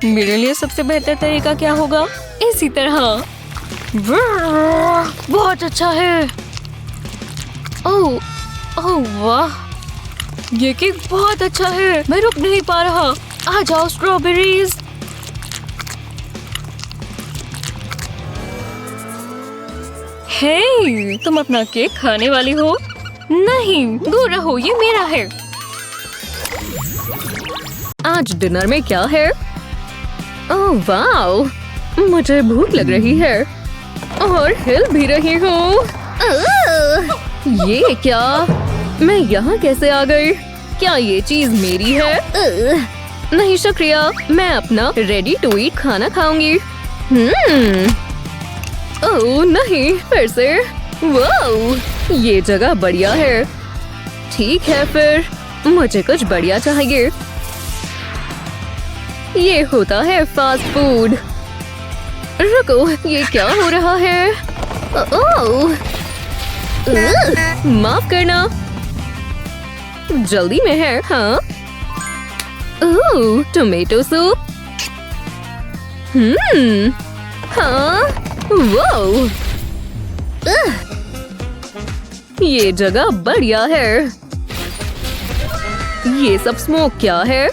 मेरे लिए सबसे बेहतर तरीका क्या होगा? इसी तरह। बहुत अच्छा है। ओह वाह, ये केक बहुत अच्छा है। मैं रुक नहीं पा रहा। आ जाओ स्ट्रॉबेरीज। हे, तुम अपना केक खाने वाली हो? नहीं, दूर रहो, ये मेरा है। आज डिनर में क्या है? ओह वाह, मुझे भूख लग रही है और हिल भी रही हूँ। ये क्या? मैं यहाँ कैसे आ गई? क्या ये चीज मेरी है? नहीं शुक्रिया, मैं अपना रेडी टू ईट खाना खाऊंगी। ओह नहीं, फिर से। वाह, ये जगह बढ़िया है। ठीक है, फिर मुझे कुछ बढ़िया चाहिए। ये होता है फास्ट फूड। रुको, ये क्या हो रहा है? ओह, माफ करना, जल्दी में है। हाँ, ओह, टोमेटो सूप। हाँ, वाह, ये जगह बढ़िया है। ये सब स्मोक क्या है?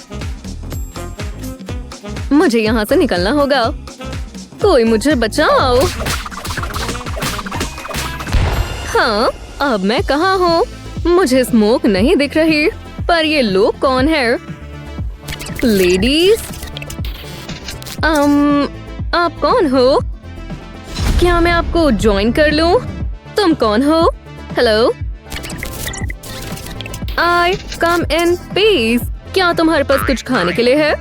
मुझे यहाँ से निकलना होगा। कोई मुझे बचाओ। हाँ, अब मैं कहाँ हूँ? मुझे स्मोक नहीं दिख रही। पर ये लोग कौन है? लेडीज, आप कौन हो? क्या मैं आपको ज्वाइन कर लूं? तुम कौन हो? Hello, I come in peace. क्या तुम्हारे पास कुछ खाने के लिए है?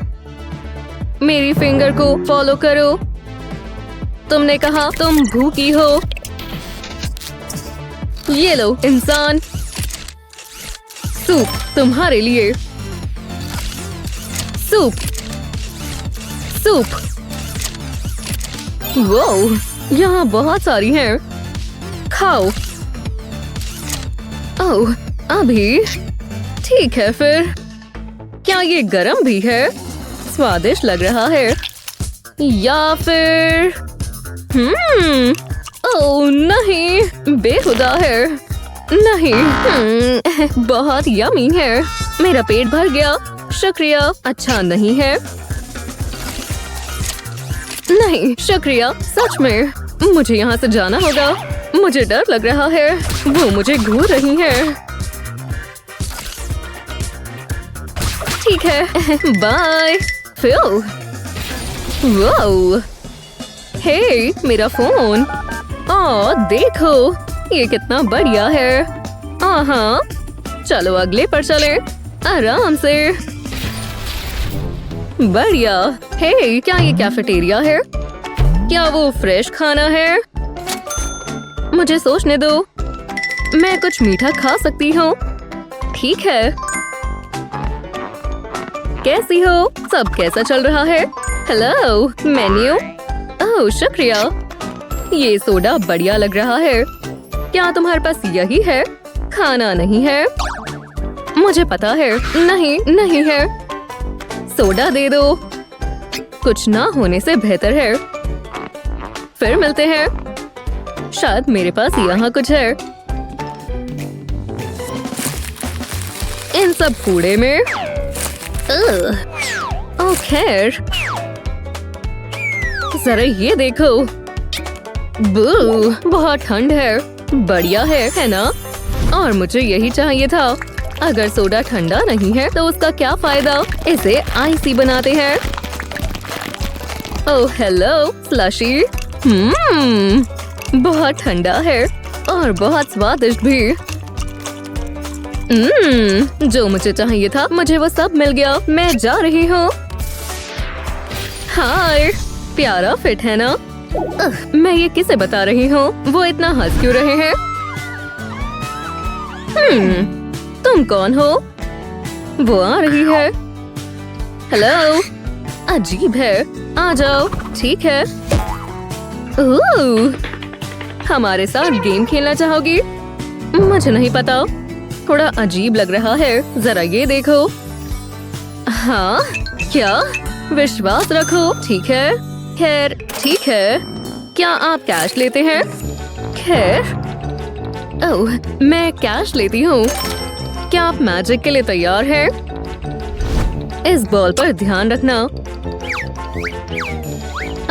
मेरी फिंगर को फॉलो करो। तुमने कहा तुम भूखी हो। ये लो इंसान, सूप तुम्हारे लिए। Soup, soup. वो यहाँ बहुत सारी हैं। खाओ। ओह, अभी ठीक है फिर। क्या ये गरम भी है? स्वादिष्ट लग रहा है। या फिर ओह नहीं, बेहुदा है। नहीं, बहुत यमी है। मेरा पेट भर गया। शुक्रिया। अच्छा नहीं है। नहीं शुक्रिया, सच में। मुझे यहाँ से जाना होगा। मुझे डर लग रहा है, वो मुझे घूर रही है। ठीक है, बाय। फिल, वाओ, हे मेरा फोन। ओह देखो, ये कितना बढ़िया है। हाँ, चलो अगले पर चले, आराम से। बढ़िया। हे, क्या ये कैफेटेरिया है? क्या वो फ्रेश खाना है? मुझे सोचने दो। मैं कुछ मीठा खा सकती हूँ। ठीक है। कैसी हो? सब कैसा चल रहा है? Hello, menu. ओह शुक्रिया। ये सोडा बढ़िया लग रहा है। क्या तुम्हारे पास यही है? खाना नहीं है? मुझे पता है। नहीं, नहीं है। सोडा दे दो। कुछ ना होने से बेहतर है। फिर मिलते हैं। शायद मेरे पास यहाँ कुछ है। इन सब कूड़े में। ओह खैर, जरा ये देखो। बू, बहुत ठंड है। बढ़िया है ना? और मुझे यही चाहिए था। अगर सोडा ठंडा नहीं है तो उसका क्या फायदा? इसे आइसी बनाते हैं। Oh hello slushy. बहुत ठंडा है और बहुत स्वादिष्ट भी। जो मुझे चाहिए था, मुझे वो सब मिल गया। मैं जा रही हूँ। हाय, प्यारा फिट है ना? मैं ये किसे बता रही हूँ? वो इतना हंस क्यों रहे हैं? तुम कौन हो? वो आ रही है। हेलो, अजीब है। आ जाओ। ठीक है। हमारे साथ गेम खेलना चाहोगी? मुझे नहीं पता, थोड़ा अजीब लग रहा है। जरा ये देखो। हाँ, क्या? विश्वास रखो। ठीक है। खैर ठीक है। क्या आप कैश लेते हैं? खैर, ओह मैं कैश लेती हूँ। क्या आप मैजिक के लिए तैयार हैं? इस बॉल पर ध्यान रखना।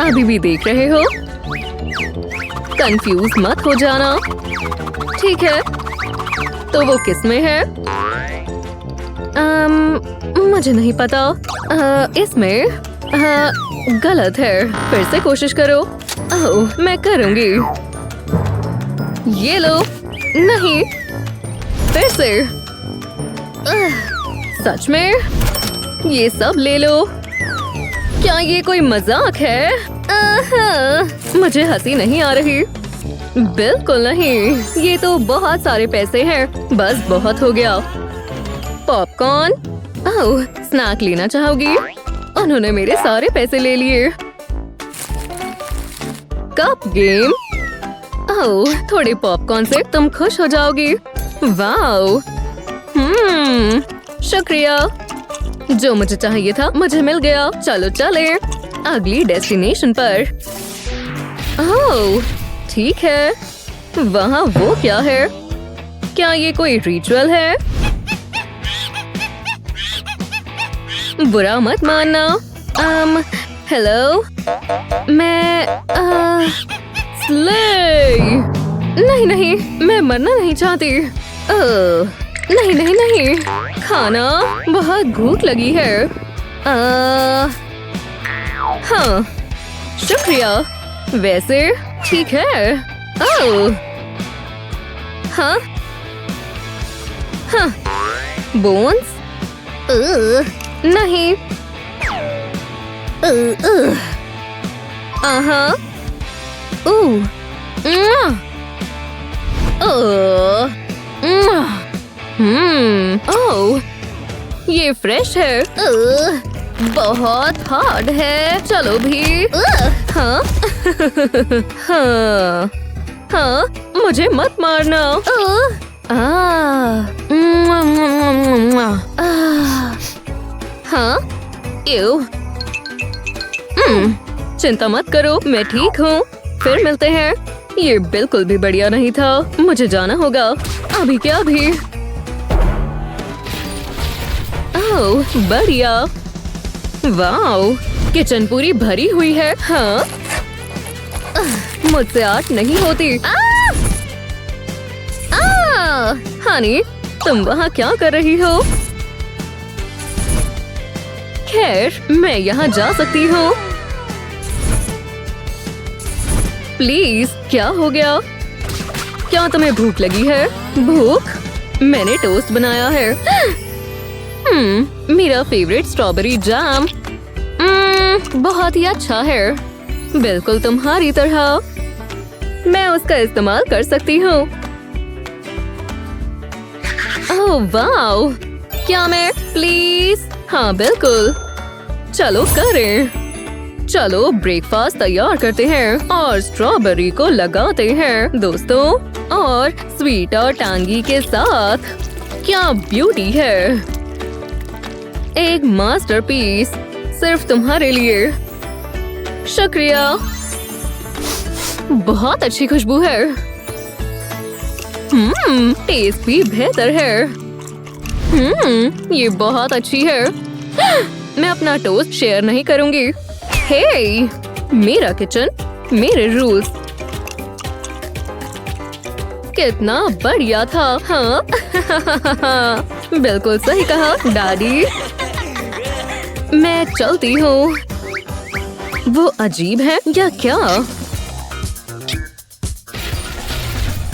अभी भी देख रहे हो? कंफ्यूज मत हो जाना। ठीक है, तो वो किस में है? मुझे नहीं पता। इसमें गलत है। फिर से कोशिश करो। ओह मैं करूंगी। ये लो। नहीं, फिर से। सच में? ये सब ले लो। क्या ये कोई मजाक है? मुझे हंसी नहीं आ रही। बिल्कुल नहीं। ये तो बहुत सारे पैसे हैं। बस बहुत हो गया। पॉपकॉर्न। ओह स्नैक लेना चाहोगी? उन्होंने मेरे सारे पैसे ले लिए। Cup game. ओह थोड़े पॉपकॉर्न से तुम खुश हो जाओगी। वाओ। शुक्रिया। जो मुझे चाहिए था मुझे मिल गया। चलो चले अगली डेस्टिनेशन पर। ओह ठीक है। वहाँ वो क्या है? क्या ये कोई रिचुअल है? बुरा मत मानना। हेलो, मैं स्ले। नहीं नहीं, मैं मरना नहीं चाहती। नहीं नहीं नहीं, खाना बहुत भूख लगी है। हाँ शुक्रिया। वैसे ठीक है। ओह हाँ हाँ, बोन्स। नहीं। ओह ये फ्रेश है। बहुत हार्ड है। चलो भी। हाँ हाँ हाँ, मुझे मत मारना। हाँ, चिंता मत करो, मैं ठीक हूँ। फिर मिलते हैं। ये बिल्कुल भी बढ़िया नहीं था। मुझे जाना होगा। अभी क्या अभी? ओह, बढ़िया। वाओ, किचन पूरी भरी हुई है। हाँ, मुझसे आर्ट नहीं होती। हनी, तुम वहाँ क्या कर रही हो? खैर, मैं यहाँ जा सकती हूँ। प्लीज, क्या हो गया? क्या तुम्हें भूख लगी है? भूख? मैंने टोस्ट बनाया है। मेरा फेवरेट स्ट्रॉबेरी जैम। बहुत ही अच्छा है, बिल्कुल तुम्हारी तरह। मैं उसका इस्तेमाल कर सकती हूँ। ओह वाओ, क्या मैं? प्लीज। हाँ बिल्कुल, चलो करें। चलो ब्रेकफास्ट तैयार करते हैं और स्ट्रॉबेरी को लगाते हैं दोस्तों, और स्वीट और टांगी के साथ। क्या ब्यूटी है, एक मास्टरपीस सिर्फ तुम्हारे लिए। शुक्रिया, बहुत अच्छी खुशबू है। टेस्ट भी बेहतर है। ये बहुत अच्छी है। मैं अपना टोस्ट शेयर नहीं करूंगी। हे, मेरा किचन, मेरे रूल्स। कितना बढ़िया था। हाँ बिल्कुल सही कहा डैडी। मैं चलती हूँ। वो अजीब है या क्या?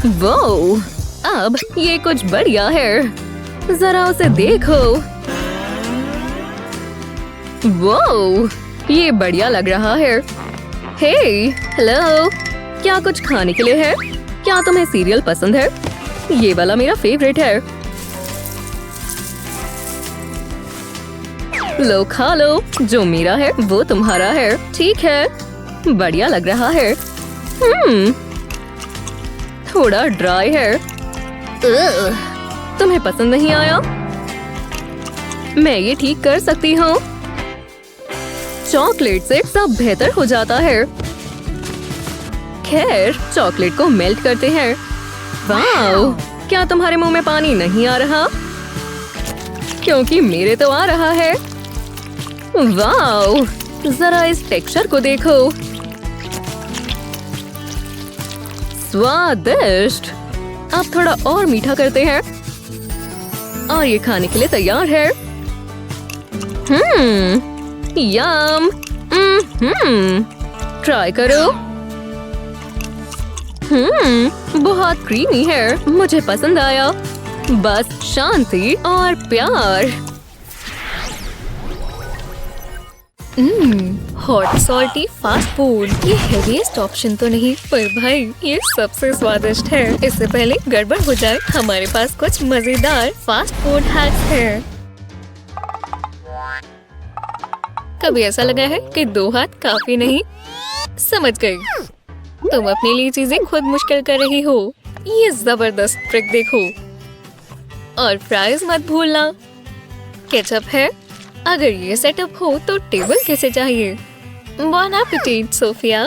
वो, अब ये कुछ बढ़िया है। जरा उसे देखो। वो, ये बढ़िया लग रहा है। हे, हेलो, क्या कुछ खाने के लिए है? क्या तुम्हें सीरियल पसंद है? ये वाला मेरा फेवरेट है। लो खा लो, जो मेरा है वो तुम्हारा है। ठीक है, बढ़िया लग रहा है। थोड़ा ड्राई है। तुम्हें पसंद नहीं आया? मैं ये ठीक कर सकती हूँ। चॉकलेट से सब बेहतर हो जाता है। खैर, चॉकलेट को मेल्ट करते हैं। वाओ, क्या तुम्हारे मुंह में पानी नहीं आ रहा? क्योंकि मेरे तो आ रहा है। वाओ, जरा इस टेक्सचर को देखो। स्वादिष्ट। अब थोड़ा और मीठा करते हैं और ये खाने के लिए तैयार है। यम। ट्राई करो। बहुत क्रीमी है, मुझे पसंद आया। बस शांति और प्यार। हॉट सॉल्टी फास्ट फूड, ये हेवीएस्ट ऑप्शन तो नहीं, पर भाई ये सबसे स्वादिष्ट है। इससे पहले गड़बड़ हो जाए, हमारे पास कुछ मजेदार फास्ट फूड हैक्स हैं। कभी ऐसा लगा है कि 2 हाथ काफी नहीं? समझ गई, तुम अपने लिए चीजें खुद मुश्किल कर रही हो। ये जबरदस्त ट्रिक देखो। और फ्राइज मत भूलना। केचप है? अगर ये सेटअप हो तो टेबल कैसे चाहिए? बॉन एपेटाइट सोफिया।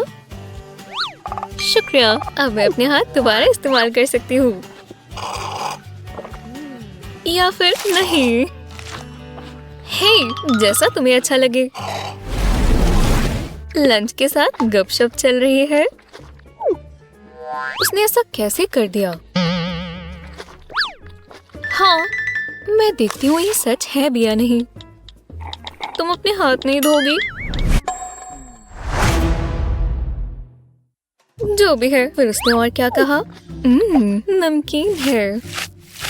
शुक्रिया, अब मैं अपने हाथ दोबारा इस्तेमाल कर सकती हूँ। या फिर नहीं। हे, जैसा तुम्हें अच्छा लगे। लंच के साथ गपशप चल रही है। उसने ऐसा कैसे कर दिया? हाँ, मैं देखती हूँ ये सच है भी या नहीं। तुम अपने हाथ नहीं धोगी? जो भी है, फिर उसने और क्या कहा? नमकीन है।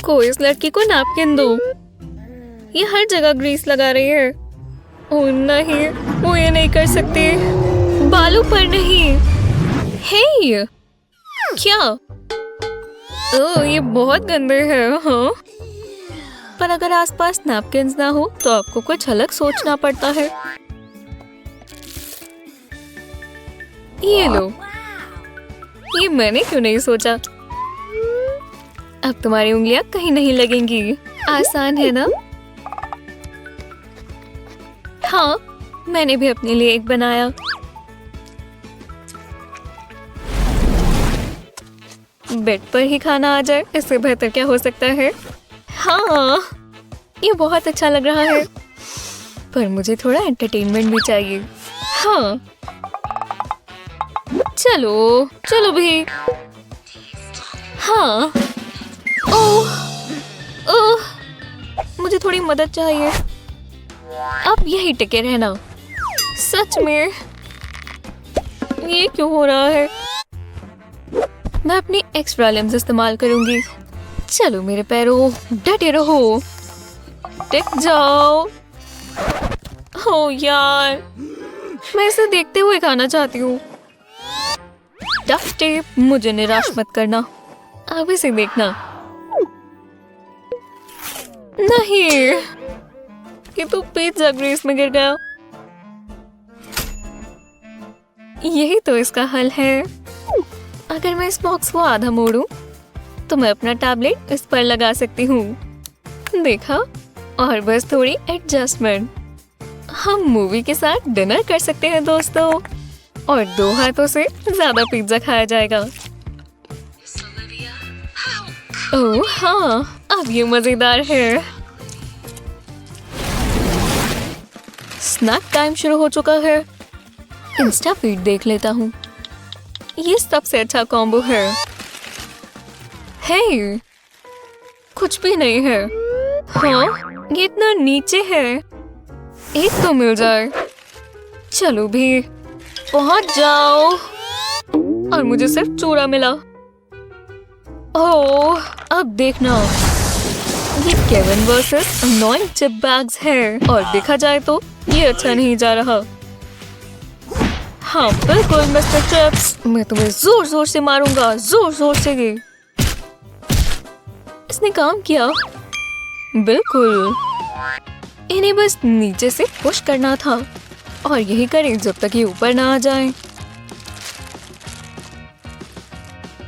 कोई इस लड़की को नैपकिन दो। ये हर जगह ग्रीस लगा रही है। ओह नहीं, वो ये नहीं कर सकती। बालों पर नहीं। हे, क्या? ओह, ये बहुत गंदे हैं। हाँ, पर अगर आसपास नैपकिन्स ना हो तो आपको कुछ अलग सोचना पड़ता है। ये लो। ये मैंने क्यों नहीं सोचा? अब तुम्हारी उंगलियां कहीं नहीं लगेंगी। आसान है ना? हाँ, मैंने भी अपने लिए एक बनाया। बेड पर ही खाना आ जाए, इससे बेहतर क्या हो सकता है? हाँ, ये बहुत अच्छा लग रहा है, पर मुझे थोड़ा एंटरटेनमेंट भी चाहिए। हाँ, चलो चलो भी। हाँ, ओह ओह, मुझे थोड़ी मदद चाहिए। अब यही टिके रहना। सच में ये क्यों हो रहा है? मैं अपनी एक्स्ट्रा लिम्स इस्तेमाल करूंगी। चलो मेरे पैरों, डटे रहो, टिक जाओ। ओ यार, मैं इसे देखते हुए खाना चाहती हूँ। डक टेप, मुझे निराश मत करना। अब इसे देखना। नहीं, ये तो पिज्जा ग्रीस में गिर गया। यही तो इसका हल है। अगर मैं इस बॉक्स को आधा मोड़ूं, तो मैं अपना टैबलेट इस पर लगा सकती हूँ। देखा? और बस थोड़ी एडजस्टमेंट। हम मूवी के साथ डिनर कर सकते हैं दोस्तों, और 2 हाथों से ज्यादा पिज्जा खाया जाएगा। ओह हाँ, अब ये मजेदार है। स्नैक टाइम शुरू हो चुका है। इंस्टा फीड देख लेता हूँ। ये सबसे अच्छा कॉम्बो है। हे, कुछ भी नहीं है। हाँ, ये इतना नीचे है। एक तो मिल जाए। चलो भी, पहुंच जाओ। और मुझे सिर्फ चूरा मिला। ओह, अब देखना। ये Kevin versus annoying chip bags है, और देखा जाए तो ये अच्छा नहीं जा रहा। हाँ बिल्कुल मिस्टर चिप्स, मैं तुम्हें जोर जोर से मारूंगा, जोर जोर से। इसने काम किया। बिल्कुल, इन्हें बस नीचे से पुश करना था, और यही करें जब तक ये ऊपर ना आ जाए।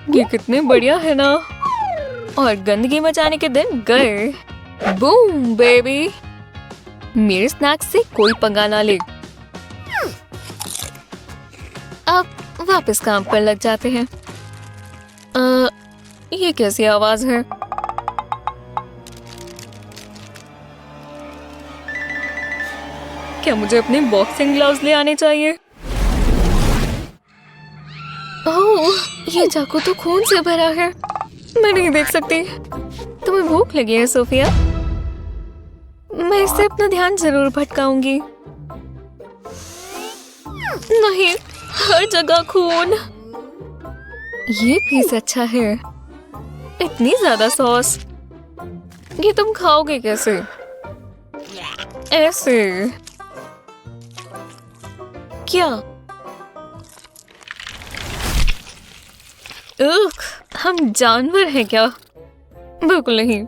ये कितने बढ़िया है ना? और गंदगी मचाने के दिन गए। बूम बेबी, मेरे स्नैक्स से कोई पंगा ना ले। अब वापस काम पर लग जाते हैं। ये कैसी आवाज है? क्या मुझे अपने बॉक्सिंग ग्लव्स ले आने चाहिए? ओह, ये चाकू तो खून से भरा है। मैं नहीं देख सकती। तुम्हें भूख लगी है सोफिया? मैं इससे अपना ध्यान जरूर भटकाऊंगी। नहीं, हर जगह खून। ये पीस अच्छा है। इतनी ज्यादा सॉस, ये तुम खाओगे कैसे? ऐसे क्या? हम जानवर हैं क्या? बिल्कुल नहीं।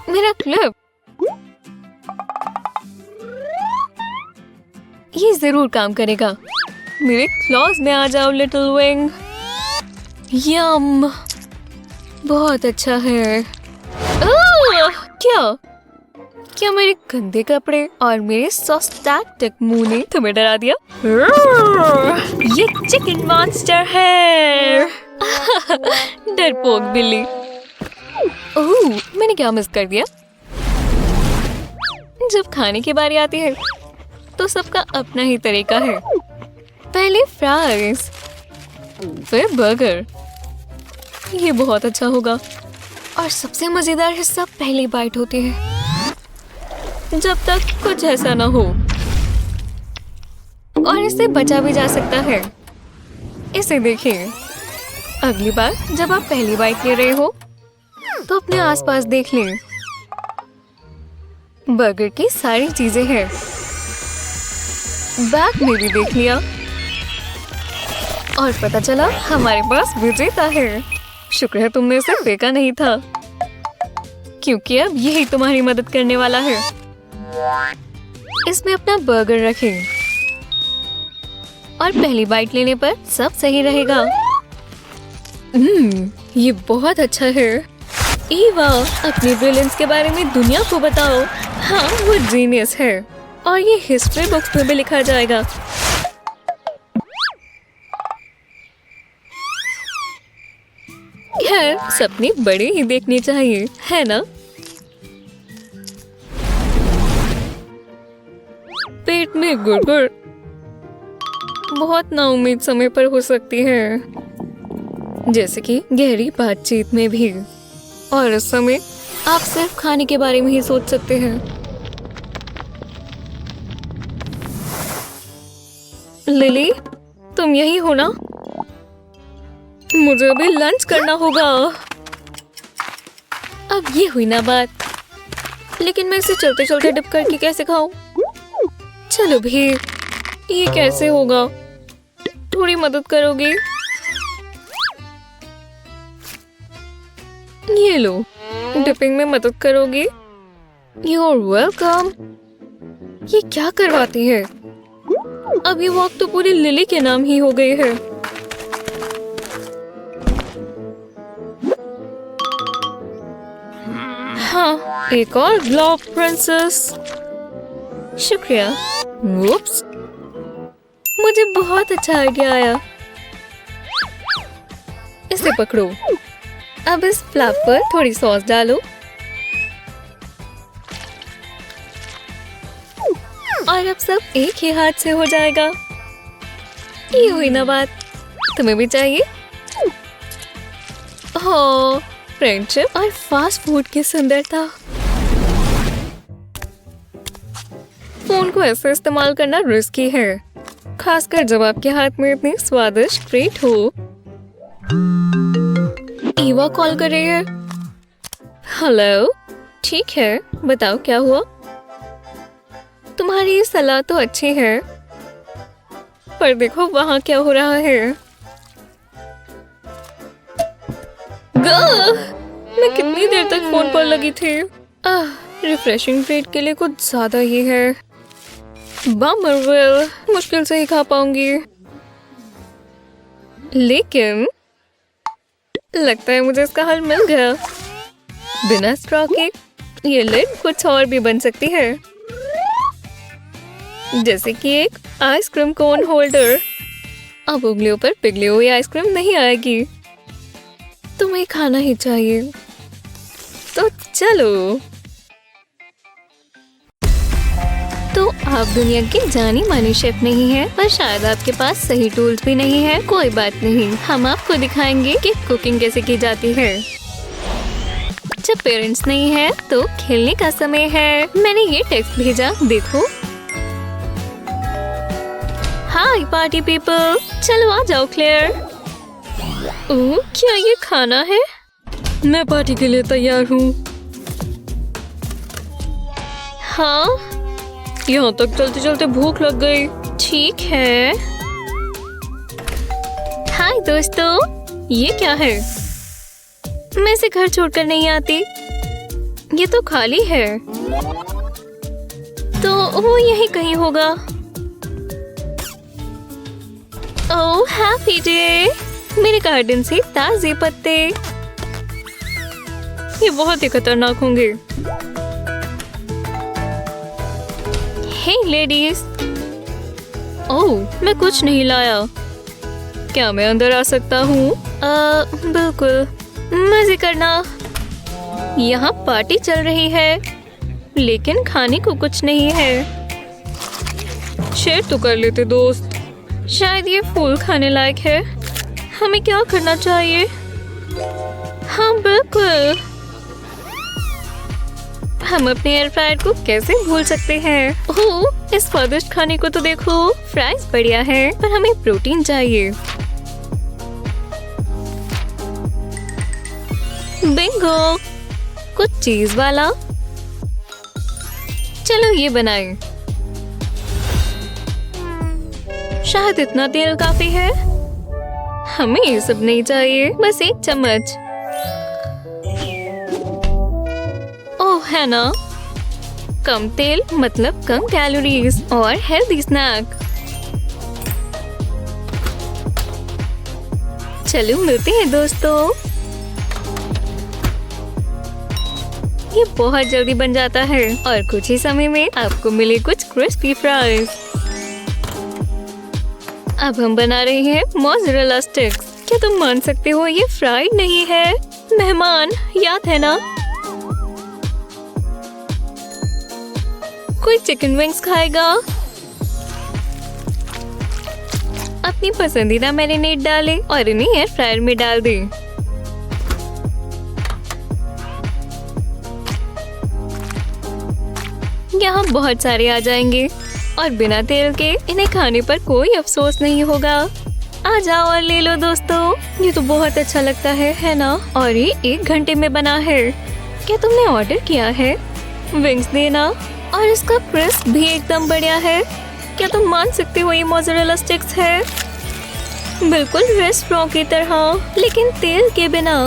मेरा क्लिप, ये जरूर काम करेगा। मेरे क्लॉज में आ जाओ लिटिल विंग। यम, बहुत अच्छा है। क्या मेरे गंदे कपड़े और मेरे सॉस्टैक्टिक मुंह ने तुम्हें डरा दिया? ये चिकन मॉन्स्टर है। डरपोक बिल्ली। ओह, मैंने क्या मिस कर दिया? जब खाने की बारी आती है तो सबका अपना ही तरीका है। पहले फ्राइज, फिर बर्गर। ये बहुत अच्छा होगा। और सबसे मजेदार हिस्सा पहली बाइट होती है, जब तक कुछ ऐसा ना हो। और इससे बचा भी जा सकता है। इसे देखिए। अगली बार जब आप पहली बाइट ले रहे हो तो अपने आसपास देख लें। बर्गर की सारी चीजें हैं। बैग में भी देख लिया, और पता चला हमारे पास विजेता है। शुक्र है तुमने इसे फेंका नहीं था, क्योंकि अब यही तुम्हारी मदद करने वाला है। इसमें अपना बर्गर रखें, और पहली बाइट लेने पर सब सही रहेगा। ये बहुत अच्छा है। ईवा, अपनी ब्रिलियंस के बारे में दुनिया को बताओ। हाँ, वो जीनियस है और ये हिस्ट्री बुक्स में भी लिखा जाएगा। खैर, सपने बड़े ही देखने चाहिए, है ना? पेट में गुड़गुड़ बहुत नाउम्मीद समय पर हो सकती है, जैसे कि गहरी बातचीत में भी। और इस समय आप सिर्फ खाने के बारे में ही सोच सकते हैं। लिली, तुम यही हो ना? मुझे अभी लंच करना होगा। अब ये हुई ना बात। लेकिन मैं इसे चलते चलते डिप करके कैसे खाऊं? चलो भी, ये कैसे होगा? थोड़ी मदद करोगी? ये लो, डिपिंग में मदद करोगी? You're welcome। ये क्या करवाती है? अब ये वॉक तो पूरी लिली के नाम ही हो गई है। हाँ, एक और ग्लोब प्रिंसेस। शुक्रिया। वुप्स, मुझे बहुत अच्छा आइडिया आया। इसे पकड़ो। अब इस फ्लैप पर थोड़ी सॉस डालो और अब सब एक ही हाथ से हो जाएगा। ये हुई ना बात। तुम्हें भी चाहिए? हो, फ्रेंडशिप और फास्ट फूड की सुंदरता। फोन को ऐसे इस्तेमाल करना रिस्की है, खासकर जब आपके हाथ में इतनी स्वादिष्ट ट्रीट हो। ईवा कॉल कर रही है। हेलो, ठीक है, बताओ क्या हुआ? तुम्हारी सलाह तो अच्छी है, पर देखो वहाँ क्या हो रहा है। मैं कितनी देर तक फोन पर लगी थी। रिफ्रेशिंग ट्रीट के लिए कुछ ज्यादा ही है। बमर, मुश्किल से ही खा पाऊंगी। लेकिन लगता है मुझे इसका हल मिल गया। बिना स्ट्रॉ के ये लिड कुछ और भी बन सकती है, जैसे कि एक आइसक्रीम कोन होल्डर। अब उंगलियों पर पिघली हुई आइसक्रीम नहीं आएगी। तुम्हें खाना ही चाहिए, तो चलो। तो आप दुनिया के जानी मानी शेफ नहीं हैं, पर शायद आपके पास सही टूल्स भी नहीं है। कोई बात नहीं, हम आपको दिखाएंगे कि कुकिंग कैसे की जाती है। जब पेरेंट्स नहीं है तो खेलने का समय है। मैंने ये टेक्स्ट भेजा, देखो। हाय पार्टी पीपल, चलो आ जाओ क्लेयर। क्या ये खाना है? मैं पार्टी के लिए तैयार हूँ। हाँ, यहाँ तक चलते चलते भूख लग गई। ठीक है। हाय दोस्तों, ये क्या है? मैं इसे घर छोड़कर नहीं आती। ये तो खाली है, तो वो यही कहीं होगा। ओह हैप्पी डे, मेरे गार्डन से ताजे पत्ते। ये बहुत ही खतरनाक होंगे। हे लेडीज। ओह, मैं कुछ नहीं लाया। क्या मैं अंदर आ सकता हूँ? बिल्कुल, मजे करना। यहाँ पार्टी चल रही है, लेकिन खाने को कुछ नहीं है। शेयर तो कर लेते दोस्त। शायद ये फूल खाने लायक है। हमें क्या करना चाहिए? हाँ बिल्कुल, हम अपने एयर फ्रायर को कैसे भूल सकते हैं। ओह, इस स्वादिष्ट खाने को तो देखो। फ्राइज बढ़िया है, पर हमें प्रोटीन चाहिए। बिंगो, कुछ चीज वाला। चलो ये बनाएं। शायद इतना तेल काफी है। हमें ये सब नहीं चाहिए, बस एक चम्मच। ओह है ना, कम तेल मतलब कम कैलोरीज और हेल्दी स्नैक। चलो मिलते हैं दोस्तों। ये बहुत जल्दी बन जाता है और कुछ ही समय में आपको मिले कुछ क्रिस्पी फ्राइज। अब हम बना रहे हैं मोज़रेला स्टिक्स। क्या तुम मान सकते हो ये फ्राइड नहीं है? मेहमान याद है ना? कोई चिकन विंग्स खाएगा? अपनी पसंदीदा मैरिनेट डालें और इन्हें एयर फ्रायर में डाल दें। यहाँ बहुत सारे आ जाएंगे और बिना तेल के इन्हें खाने पर कोई अफसोस नहीं होगा। आ जाओ और ले लो दोस्तों। ये तो बहुत अच्छा लगता है ना? और ये 1 घंटे में बना है। क्या तुमने ऑर्डर किया है? विंग्स देना और इसका क्रिस्प भी एकदम बढ़िया है। क्या तुम मान सकते हो ये मोज़रेला स्टिक्स है? बिल्कुल रेस्टोरेंट की तरह, लेकिन तेल के बिना।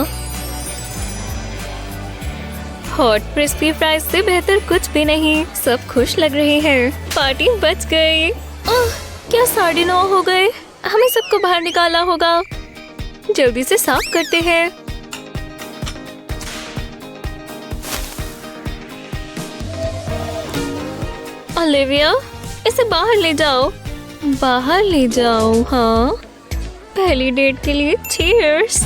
हॉट क्रिस्पी फ्राइज से बेहतर कुछ भी नहीं। सब खुश लग रहे हैं। पार्टी बच गई। क्या 9:30 हो गए? हमें सबको बाहर निकालना होगा। जल्दी से साफ करते हैं। ओलिविया, इसे बाहर ले जाओ। बाहर ले जाओ। हाँ, पहली डेट के लिए चीयर्स।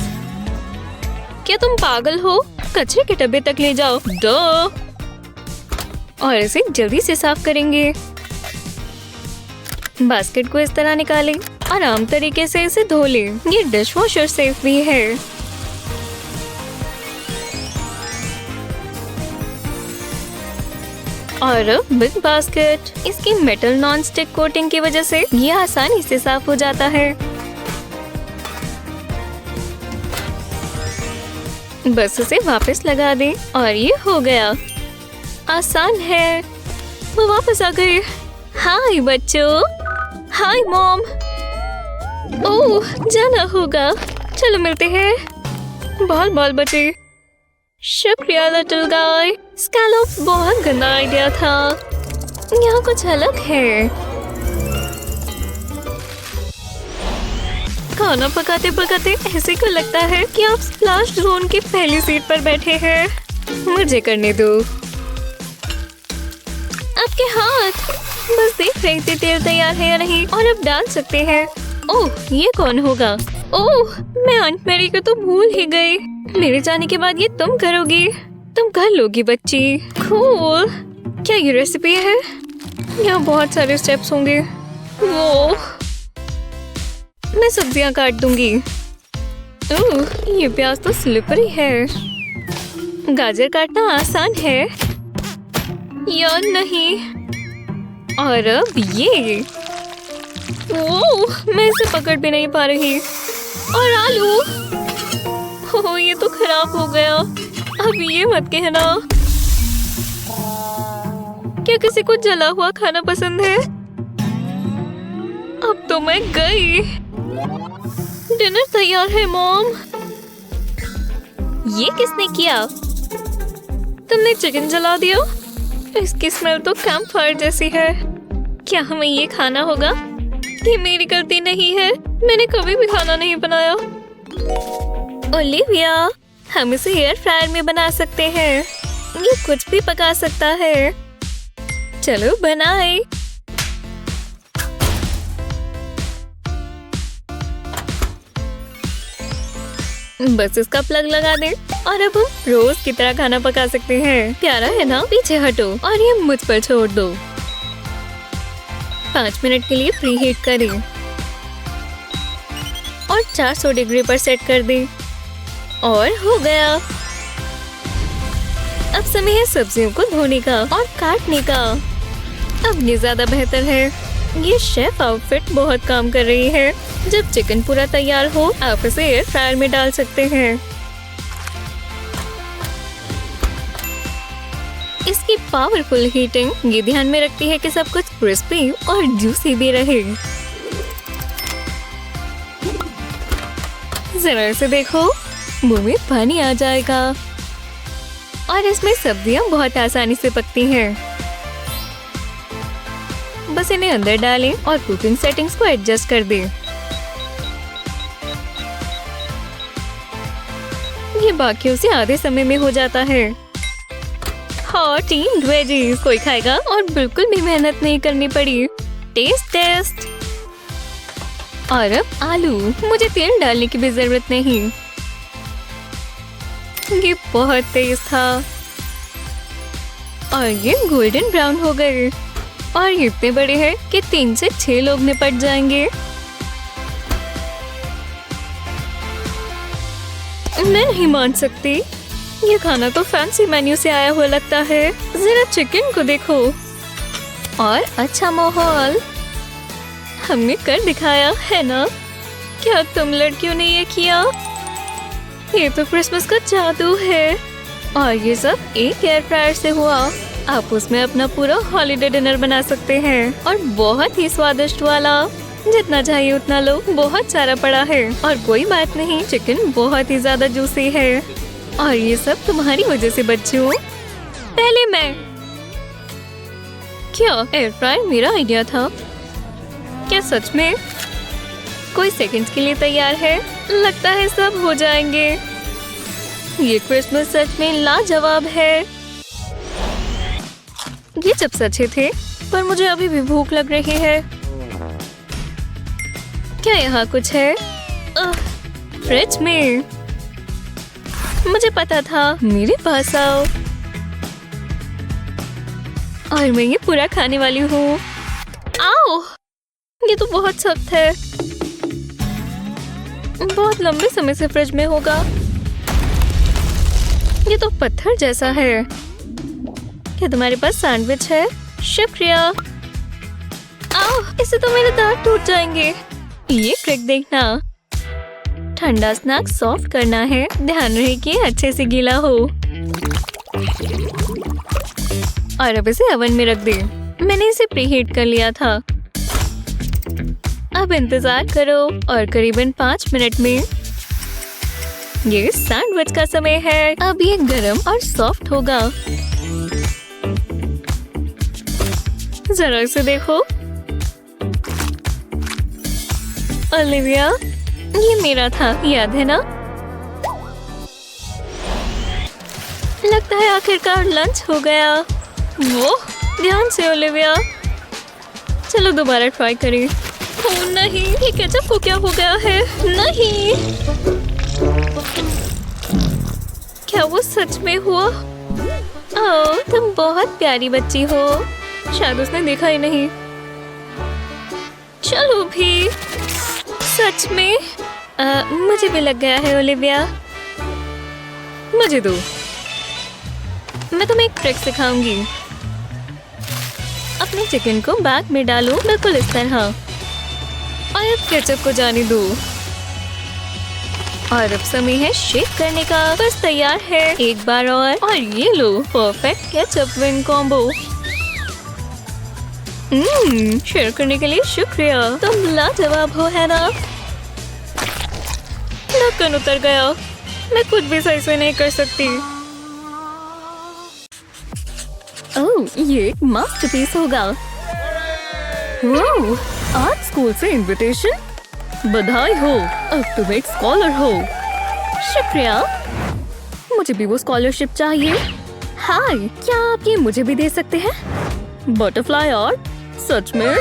क्या तुम पागल हो? कचरे के डब्बे तक ले जाओ। दो। और इसे जल्दी से साफ करेंगे। बास्केट को इस तरह निकालें और आम तरीके से इसे धो लें। ये डिशवॉशर सेफ भी है। और बिग बास्केट, इसकी मेटल नॉन स्टिक कोटिंग की वजह से ये आसानी से साफ हो जाता है। बस इसे वापस लगा दें और ये हो गया। आसान है। वो वापस आ गए। हाय बच्चों। Hi mom. ओह, जाना होगा। चलो मिलते हैं। बाल बचे। शुक्रिया लिटिल गाय। स्कैलोप्स बहुत गंदा आइडिया था। यहाँ कुछ अलग है। खाना पकाते पकाते ऐसे को लगता है कि आप स्प्लैश जोन की पहली सीट पर बैठे हैं। मुझे करने दो। आपके हाथ। बस देख रही थी तेल तैयार है या नहीं और अब डाल सकते हैं। ओह, ये कौन होगा? ओह, मैं आंट मैरी को तो भूल ही गई। मेरे जाने के बाद ये तुम करोगी। तुम कर लोगी बच्ची। कूल। क्या ये रेसिपी है? यहाँ बहुत सारे स्टेप्स होंगे। वो मैं सब्जियां काट दूंगी। ओह, ये प्याज तो स्लिपरी है। गाजर काटना आसान है या नहीं? और अब ये। ओह, मैं इसे पकड़ भी नहीं पा रही। और आलू। ओह, ये तो खराब हो गया। अब ये मत कहना। क्या किसी को जला हुआ खाना पसंद है? अब तो मैं गई। डिनर तैयार है मॉम। ये किसने किया? तुमने चिकन जला दिया? इसकी स्मेल तो कैंप फायर जैसी है। क्या हमें ये खाना होगा? ये मेरी गलती नहीं है। मैंने कभी भी खाना नहीं बनाया। ओलिविया, हम इसे एयर फ्रायर में बना सकते हैं। ये कुछ भी पका सकता है। चलो बनाए। बस इसका प्लग लगा दें और अब हम रोज की तरह खाना पका सकते हैं। प्यारा है ना? पीछे हटो और ये मुझ पर छोड़ दो। 5 मिनट के लिए प्री हीट करें और 400 डिग्री पर सेट कर दें। और हो गया। अब समय है सब्जियों को धोने का और काटने का। अब ये ज्यादा बेहतर है। ये शेफ आउटफिट बहुत काम कर रही है। जब चिकन पूरा तैयार हो, आप इसे एयर फ्रायर में डाल सकते हैं। इसकी पावरफुल हीटिंग ये ध्यान में रखती है कि सब कुछ क्रिस्पी और जूसी भी रहे। जरा इसे देखो, मुंह में पानी आ जाएगा। और इसमें सब्जियां बहुत आसानी से पकती हैं। बस इन्हें अंदर डालें और कुकिंग सेटिंग्स को एडजस्ट कर दें। ये बाकियों से आधे समय में हो जाता है। हॉट टीम वेजीज कोई खाएगा और बिल्कुल भी मेहनत नहीं करनी पड़ी। टेस्ट। और अब आलू, मुझे तेल डालने की भी जरूरत नहीं। ये बहुत तेज था और ये गोल्डन ब्राउन हो गए और ये इतने बड़े हैं कि 3 से 6 लोग निपट जाएंगे। मैं नहीं मान सकती, ये खाना तो फैंसी मेन्यू से आया हुआ लगता है। जरा चिकन को देखो और अच्छा माहौल। हमने कर दिखाया है ना? क्या तुम लड़कियों ने ये किया? ये तो क्रिसमस का जादू है। और ये सब एक एयर फ्रायर से हुआ। आप उसमें अपना पूरा हॉलिडे डिनर बना सकते हैं और बहुत ही स्वादिष्ट वाला। जितना चाहिए उतना लो, बहुत सारा पड़ा है। और कोई बात नहीं, चिकन बहुत ही ज्यादा जूसी है और ये सब तुम्हारी वजह से बच्चों। पहले मैं। क्या एयर फ्रायर मेरा आइडिया था? क्या सच में? कोई सेकंड्स के लिए तैयार है? लगता है सब हो जाएंगे। ये क्रिसमस सच में लाजवाब है। ये चिप्स अच्छे थे पर मुझे अभी भी भूख लग रही है। क्या यहाँ कुछ है? फ्रिज में। मुझे पता था, मेरे पास आओ। और मैं ये पूरा खाने वाली हूँ। आओ, ये तो बहुत सख्त है। बहुत लंबे समय से फ्रिज में होगा। ये तो पत्थर जैसा है। क्या तुम्हारे पास सैंडविच है? शुक्रिया। आओ, इससे तो मेरे दांत टूट जाएंगे। ये ट्रिक देखना। ठंडा स्नैक सॉफ्ट करना है। ध्यान रहे कि अच्छे से गीला हो। और अब इसे ओवन में रख दे। मैंने इसे प्रीहीट कर लिया था। अब इंतजार करो और करीबन 5 मिनट में ये सैंडविच का समय है। अब ये गरम और सॉफ्ट होगा। जरा इसे देखो। ओलिविया, ये मेरा था, याद है ना? लगता है आखिरकार लंच हो गया। वो ध्यान से ओलिविया। चलो दोबारा ट्राई करें। ओह नहीं, ये केचप को क्या हो गया है? नहीं, क्या वो सच में हुआ? ओह, तुम बहुत प्यारी बच्ची हो। शायद उसने देखा ही नहीं। चलो भी। सच में? मुझे भी लग गया है ओलिविया। मुझे दो। मैं तुम्हें एक ट्रिक सिखाऊंगी। अपने चिकन को बैग में डालो, बिल्कुल इस तरह। और अब केचप को जाने दो। और अब समय है शेक करने का। बस तैयार है। एक बार और ये लो, perfect ketchup wing combo. Share करने के लिए शुक्रिया। तुम लाजवाब हो, है ना? ढक्कन उतर गया। मैं कुछ भी सही से नहीं कर सकती। ओह, ये एक मास्टरपीस होगा। वाह, आज स्कूल से इनविटेशन। बधाई हो, अब तुम एक स्कॉलर हो। शुक्रिया। मुझे भी वो स्कॉलरशिप चाहिए। हाय, क्या आप ये मुझे भी दे सकते हैं? Butterfly art? सच में?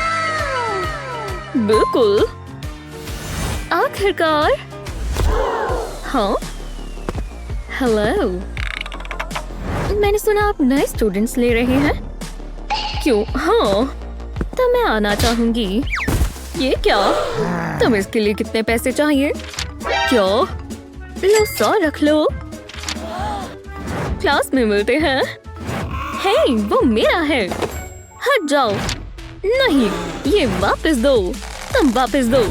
बिल्कुल। आखिरकार। हाँ, हेलो। मैंने सुना आप नए स्टूडेंट्स ले रहे हैं। क्यों? हाँ, तो मैं आना चाहूंगी। ये क्या? तुम इसके लिए कितने पैसे चाहिए? क्या? लो 100 रख लो। क्लास में मिलते हैं। हे, वो मेरा है। हट जाओ। नहीं, ये वापस दो। तुम वापस दो।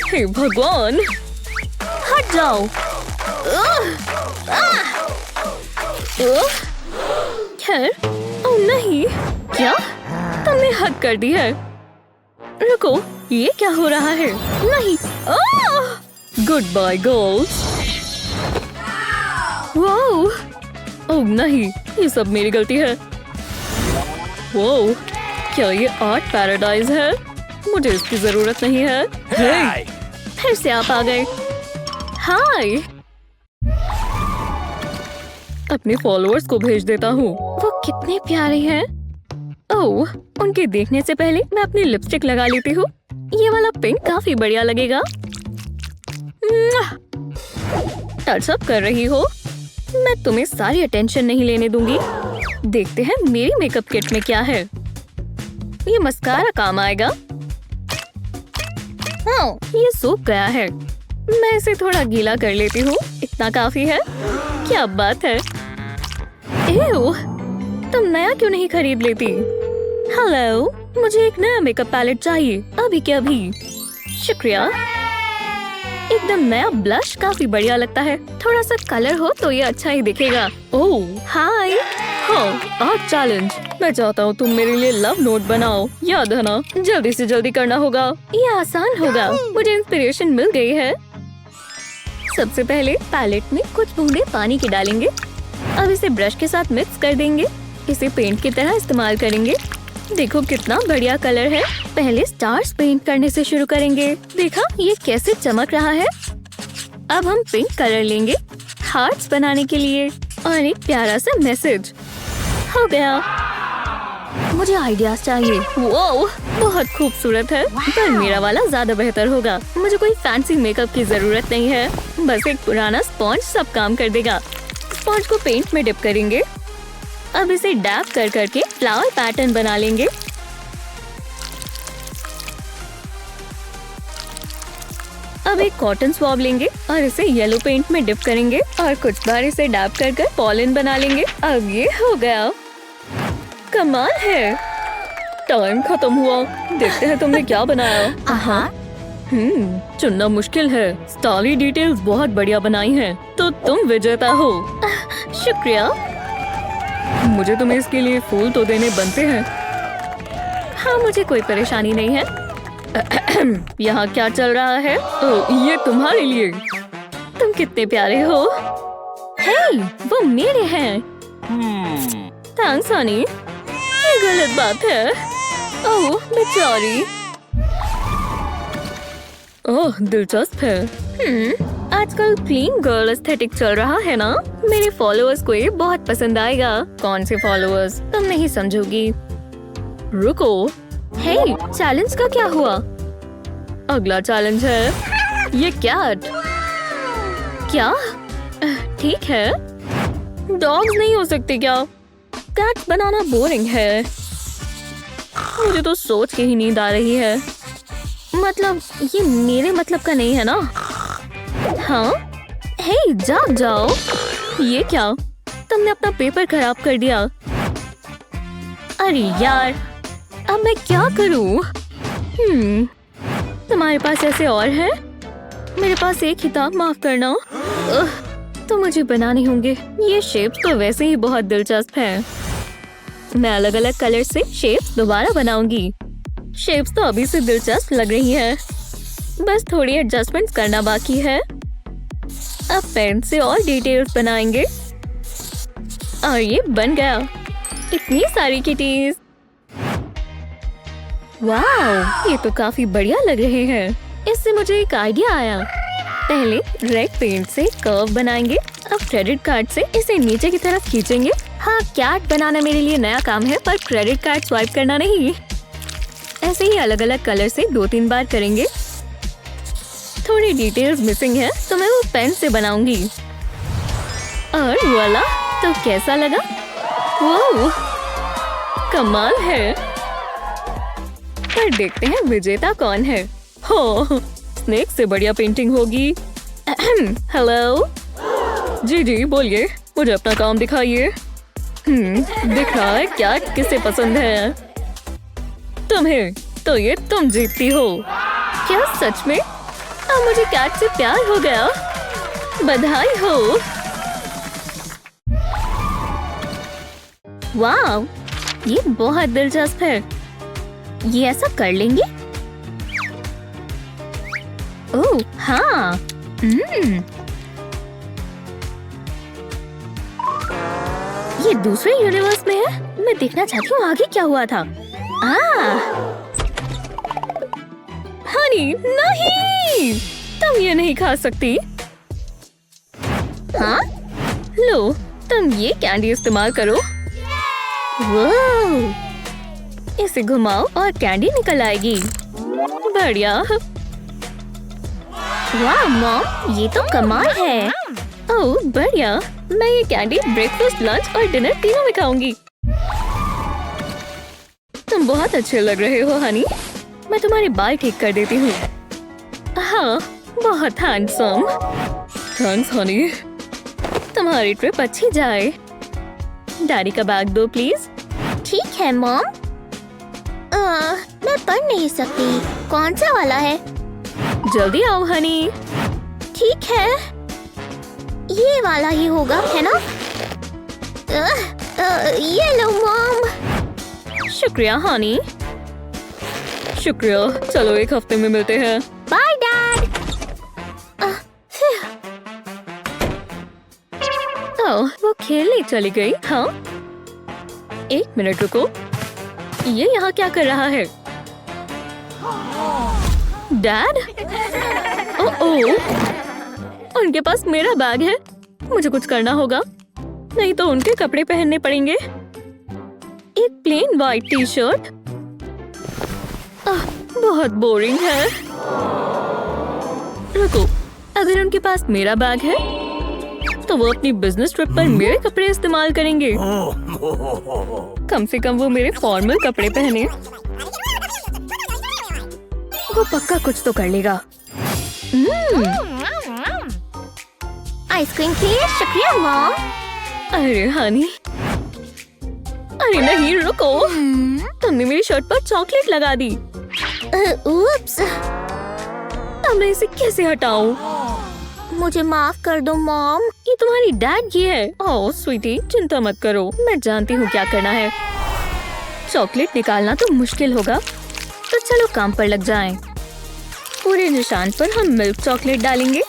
हे भगवान, हट जाओ। खैर, ओह नहीं, क्या? तुमने हद कर दी है। रुको, ये क्या हो रहा है? नहीं। Good bye girls. Wow, oh नहीं, ये सब मेरी गलती है। वाओ, क्या ये आर्ट पैराडाइज है? मुझे इसकी जरूरत नहीं है। हे, फिर से आप आ गए। हाय। अपने फॉलोअर्स को भेज देता हूँ। वो कितने प्यारे हैं। ओह, उनके देखने से पहले मैं अपनी लिपस्टिक लगा लेती हूँ। ये वाला पिंक काफी बढ़िया लगेगा। टच अप कर रही हो? मैं तुम्हें सारी अटेंशन नहीं लेने दूंगी। देखते हैं मेरी मेकअप किट में क्या है। ये मस्कारा काम आएगा। हाँ, ये सूख गया है। मैं इसे थोड़ा गीला कर लेती हूँ। इतना काफी है। क्या बात है। एह, तुम नया क्यों नहीं खरीद लेती? हेलो, मुझे एक नया मेकअप पैलेट चाहिए अभी के अभी। शुक्रिया। एकदम नया ब्लश काफी बढ़िया लगता है। थोड़ा सा कलर हो तो ये अच्छा ही दिखेगा। ओह हाय। हाँ, आज चैलेंज। मैं चाहता हूँ तुम मेरे लिए लव नोट बनाओ। याद है ना, जल्दी से जल्दी करना होगा। ये आसान होगा। मुझे इंस्पिरेशन मिल गई है। सबसे पहले पैलेट में कुछ बूंदे पानी के डालेंगे। अब इसे ब्रश के साथ मिक्स कर देंगे। इसे पेंट की तरह इस्तेमाल करेंगे। देखो कितना बढ़िया कलर है। पहले स्टार्स पेंट करने से शुरू करेंगे। देखा ये कैसे चमक रहा है। अब हम पिंक कलर लेंगे हार्ट्स बनाने के लिए और एक प्यारा सा मैसेज। हो गया। मुझे आइडियाज चाहिए। वो बहुत खूबसूरत है, पर मेरा वाला ज्यादा बेहतर होगा। मुझे कोई फैंसी मेकअप की जरूरत नहीं है। बस एक पुराना स्पॉन्ज सब काम कर देगा। स्पॉन्ज को पेंट में डिप करेंगे। अब इसे डैप कर करके फ्लावर पैटर्न बना लेंगे। अब एक कॉटन स्वॉब लेंगे और इसे येलो पेंट में डिप करेंगे और कुछ बार इसे डैप कर कर पॉलन बना लेंगे। अब ये हो गया। कमाल है। टाइम खत्म हुआ। देखते हैं तुमने क्या बनाया। हाँ, चुनना मुश्किल है। स्टारी डिटेल्स बहुत बढ़िया बनाई हैं, तो तुम विजेता हो। शुक्रिया। मुझे तुम्हें इसके लिए फूल तो देने बनते हैं। हाँ, मुझे कोई परेशानी नहीं है। यहाँ क्या चल रहा है? ये तुम्हारे लिए। तुम कितने प्यारे हो। हे, वो मेरे हैं। थैंक्स हनी। ये गलत बात है। ओह बेचारी। ओह दिलचस्प है। आजकल क्लीन गर्ल एस्थेटिक चल रहा है ना। मेरे फॉलोअर्स को ये बहुत पसंद आएगा। कौन से फॉलोअर्स? तुम नहीं समझोगी। रुको। हे, चैलेंज का क्या हुआ? अगला चैलेंज है ये कैट। क्या? ठीक है। डॉग्स नहीं हो सकते क्या? कैट्स बनाना बोरिंग है। मुझे तो सोच के ही नींद आ रही है। मतलब ये मेरे मतलब का नहीं है ना। हाँ, हे जाग जाओ। ये क्या? तुमने अपना पेपर खराब कर दिया। अरे यार, अब मैं क्या करूं? तुम्हारे पास ऐसे और है? मेरे पास एक किताब, माफ करना। तो मुझे बनाने होंगे। ये शेप्स तो वैसे ही बहुत दिलचस्प हैं। मैं अलग अलग कलर से शेप्स दोबारा बनाऊंगी। शेप्स तो अभी से दिलचस्प लग रही है। बस थोड़ी एडजस्टमेंट्स करना बाकी है। अब पेन से और डिटेल्स बनाएंगे और ये बन गया। इतनी सारी किटीज। वाह, ये तो काफी बढ़िया लग रहे हैं। इससे मुझे एक आइडिया आया। पहले रेड पेंट से कर्व बनाएंगे। अब क्रेडिट कार्ड से इसे नीचे की तरफ खींचेंगे। हाँ, कैट बनाना मेरे लिए नया काम है, पर क्रेडिट कार्ड स्वाइप करना नहीं। ऐसे ही अलग अलग कलर से 2-3 बार करेंगे। थोड़ी डिटेल्स मिसिंग है, तो मैं वो पेन से बनाऊंगी। और वाला, तो कैसा लगा? वो कमाल है। पर देखते हैं विजेता कौन है। हो, स्नेक से बढ़िया पेंटिंग होगी। हेलो। जी बोलिए, मुझे अपना काम दिखाइए। दिख रहा है क्या किसे पसंद है। तुम्हें, तो ये तुम जीतती हो। क्या सच में? अब मुझे कैट से प्यार हो गया। बधाई हो। वाह, ये बहुत दिलचस्प है। ये ऐसा कर लेंगे। ओह हाँ। ये दूसरे यूनिवर्स में है। मैं देखना चाहती हूँ आगे क्या हुआ था। हनी, नहीं, तुम ये नहीं खा सकती। हाँ, लो, तो तुम ये कैंडी इस्तेमाल करो। वाह! इसे घुमाओ और कैंडी निकल आएगी। बढ़िया। वाह मॉम, ये तो कमाल है। ओह बढ़िया, मैं ये कैंडी ब्रेकफास्ट, लंच और डिनर तीनों में खाऊंगी। तुम बहुत अच्छे लग रहे हो हनी। मैं तुम्हारे बाल ठीक कर देती हूँ। हाँ, बहुत हैंडसम। थैंक्स हनी। तुम्हारी ट्रिप अच्छी जाए। डैडी का बैग दो प्लीज। ठीक है मॉम। मैं पढ़ नहीं सकती। कौन सा वाला है? जल्दी आओ हनी। ठीक है, ये वाला ही होगा, है ना? ये लो मॉम। शुक्रिया हनी। शुक्रिया। चलो एक हफ्ते में मिलते हैं। Bye dad. ओह, वो खेलने चली गई। हाँ, एक मिनट रुको। ये यहाँ क्या कर रहा है? डैड? ओह, उनके पास मेरा बैग है। मुझे कुछ करना होगा, नहीं तो उनके कपड़े पहनने पड़ेंगे। एक प्लेन व्हाइट टी शर्ट। बहुत बोरिंग है। रुको, अगर उनके पास मेरा बैग है तो वो अपनी बिजनेस ट्रिप पर मेरे कपड़े इस्तेमाल करेंगे। कम से कम वो मेरे फॉर्मल कपड़े पहने। वो पक्का कुछ तो कर लेगा। आइसक्रीम के लिए शुक्रिया मॉम। अरे हनी, अरे नहीं रुको, तुमने मेरी शर्ट पर चॉकलेट लगा दी। उप्स, अब मैं इसे कैसे हटाऊं? मुझे माफ कर दो मॉम। ये तुम्हारी डैड की है। ओह स्वीटी, चिंता मत करो, मैं जानती हूँ क्या करना है। चॉकलेट निकालना तो मुश्किल होगा, तो चलो काम पर लग जाएं। पूरे निशान पर हम मिल्क चॉकलेट डालेंगे।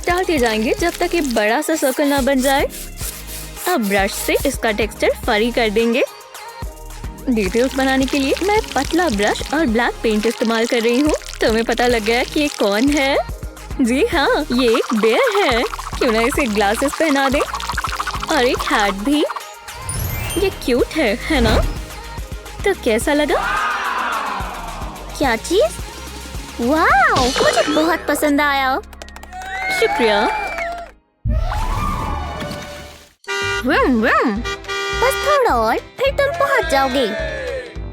डालते जाएंगे जब तक ये बड़ा सा सर्कल ना बन जाए। अब ब्रश से इसका टेक्सचर फरी कर देंगे। डिटेल्स बनाने के लिए मैं पतला ब्रश और ब्लैक पेंट इस्तेमाल कर रही हूँ। तुम्हें पता लग गया कि ये कौन है? जी हाँ, ये एक बेयर है। क्यों ना इसे ग्लासेस पहना दे और एक हैट भी। ये क्यूट है ना? तो कैसा लगा? क्या चीज? वाह, मुझे बहुत पसंद आया। शुक्रिया। बस थोड़ा और, फिर तुम पहुंच जाओगे।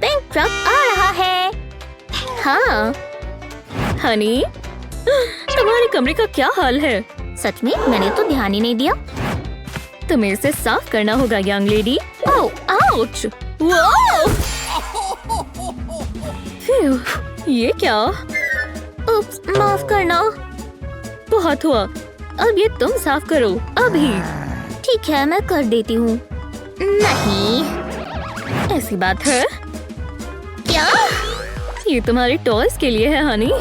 पिंक ट्रक आ रहा है। हाँ हनी, तुम्हारे कमरे का क्या हाल है? सच में, मैंने तो ध्यान ही नहीं दिया। तुम्हें इसे साफ करना होगा यंग लेडी। ओह आउच! वो ये क्या? उप्स, माफ करना। बहुत हुआ, अब ये तुम साफ करो अभी। ठीक है, मैं कर देती हूँ। नहीं, ऐसी बात है क्या? ये तुम्हारे टॉयज के लिए है हनी।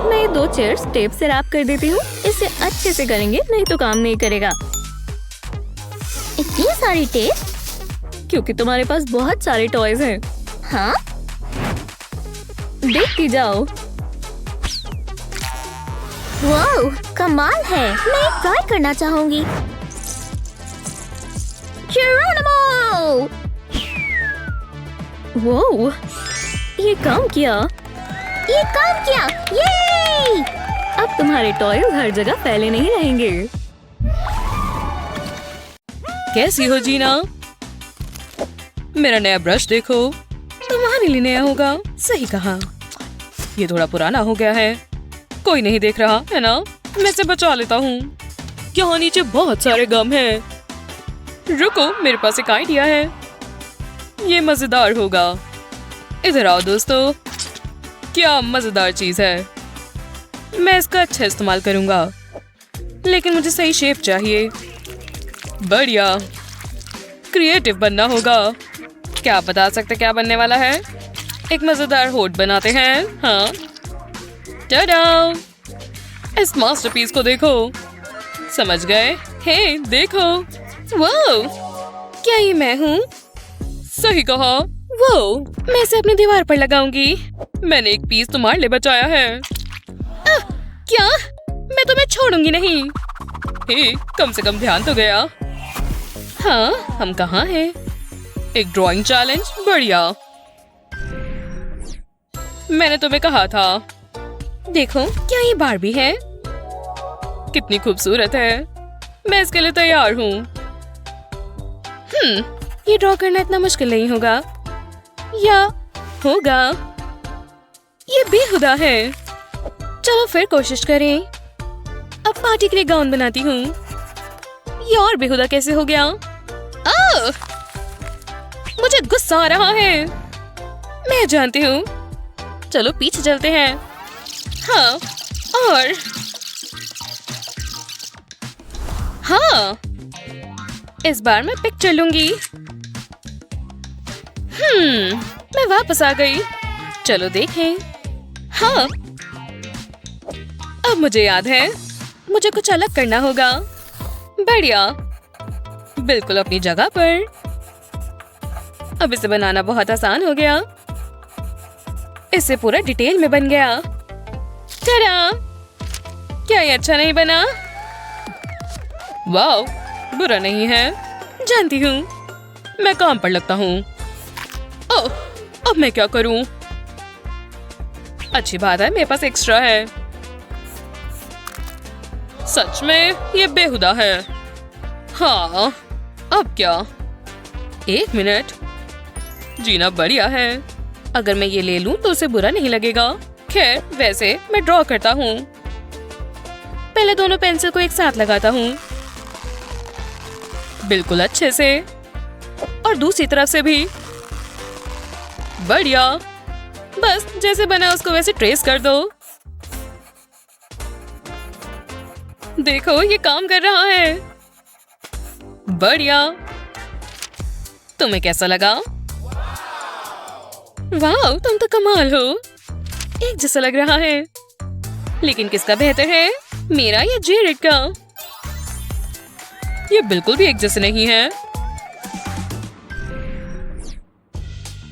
मैं ये 2 चेयर्स टेप से रैप कर देती हूँ। इसे अच्छे से करेंगे, नहीं तो काम नहीं करेगा। इतनी सारी टेप? क्योंकि तुम्हारे पास बहुत सारे टॉयज हैं। हाँ, देखती जाओ। वाह, कमाल है। मैं ट्राई करना चाहूंगी। जेरोनिमो! वो ये काम किया। ये काम किया। ये! अब तुम्हारे टॉयज हर जगह फैले नहीं रहेंगे। कैसी हो जीना? मेरा नया ब्रश देखो। तुम्हारे लिए नया होगा। सही कहा। ये थोड़ा पुराना हो गया है। कोई नहीं देख रहा है ना? मैं इसे बचा लेता हूँ। यहाँ नीचे बहुत सारे गम हैं। रुको, मेरे पास एक आइडिया है। ये मजेदार होगा। इधर आओ दोस्तों। क्या मजेदार चीज है। मैं इसका अच्छा इस्तेमाल करूंगा, लेकिन मुझे सही शेप चाहिए। बढ़िया, क्रिएटिव बनना होगा। क्या आप बता सकते क्या बनने वाला है? एक मजेदार होठ बनाते हैं। हाँ, टाडा! इस मास्टरपीस को देखो। समझ गए? हे, देखो। वाह! क्या ये मैं हूँ? सही कहा। वो मैं इसे अपनी दीवार पर लगाऊंगी। मैंने एक पीस तुम्हारे लिए बचाया है। क्या? मैं तुम्हें छोड़ूंगी नहीं। हे, कम से कम ध्यान तो गया। हाँ, हम कहाँ हैं? एक ड्राइंग चैलेंज, बढ़िया। मैंने तुम्हें कहा था। देखो, क्या ये बार्बी है? कितनी खूबसूरत है। मैं इसके लिए तैयार हूँ। ये ड्रॉ करना इतना मुश्किल नहीं होगा, या होगा? ये बेहुदा है। चलो फिर कोशिश करें। अब पार्टी के लिए गाउन बनाती हूँ। ये और बेहुदा कैसे हो गया? आह! मुझे गुस्सा आ रहा है। मैं जानती हूँ। चलो पीछे चलते हैं। हाँ, और हाँ, इस बार मैं पिक्चर लूंगी। मैं वापस आ गई। चलो देखें। हाँ, अब मुझे याद है। मुझे कुछ अलग करना होगा। बढ़िया, बिल्कुल अपनी जगह पर। अब इसे बनाना बहुत आसान हो गया। इससे पूरा डिटेल में बन गया। टडा! क्या ये अच्छा नहीं बना? वाओ, बुरा नहीं है। जानती हूँ, मैं काम पर लगता हूँ। ओह, अब मैं क्या करूँ? अच्छी बात है, मेरे पास एक्स्ट्रा है। सच में ये बेहुदा है। हाँ, अब क्या? 1 मिनट। जीना बढ़िया है। अगर मैं ये ले लूं तो उसे बुरा नहीं लगेगा। खैर, वैसे मैं ड्रॉ करता हूँ। पहले दोनों पेंसिल को एक साथ लगाता हूँ, बिल्कुल अच्छे से, और दूसरी तरफ से भी। बढ़िया। बस जैसे बना उसको वैसे ट्रेस कर दो। देखो, ये काम कर रहा है। बढ़िया। तुम्हें कैसा लगा? वाह, तुम तो कमाल हो। एक जैसा लग रहा है। लेकिन किसका बेहतर है, मेरा या जेरेड का? ये बिल्कुल भी एक जैसे नहीं है।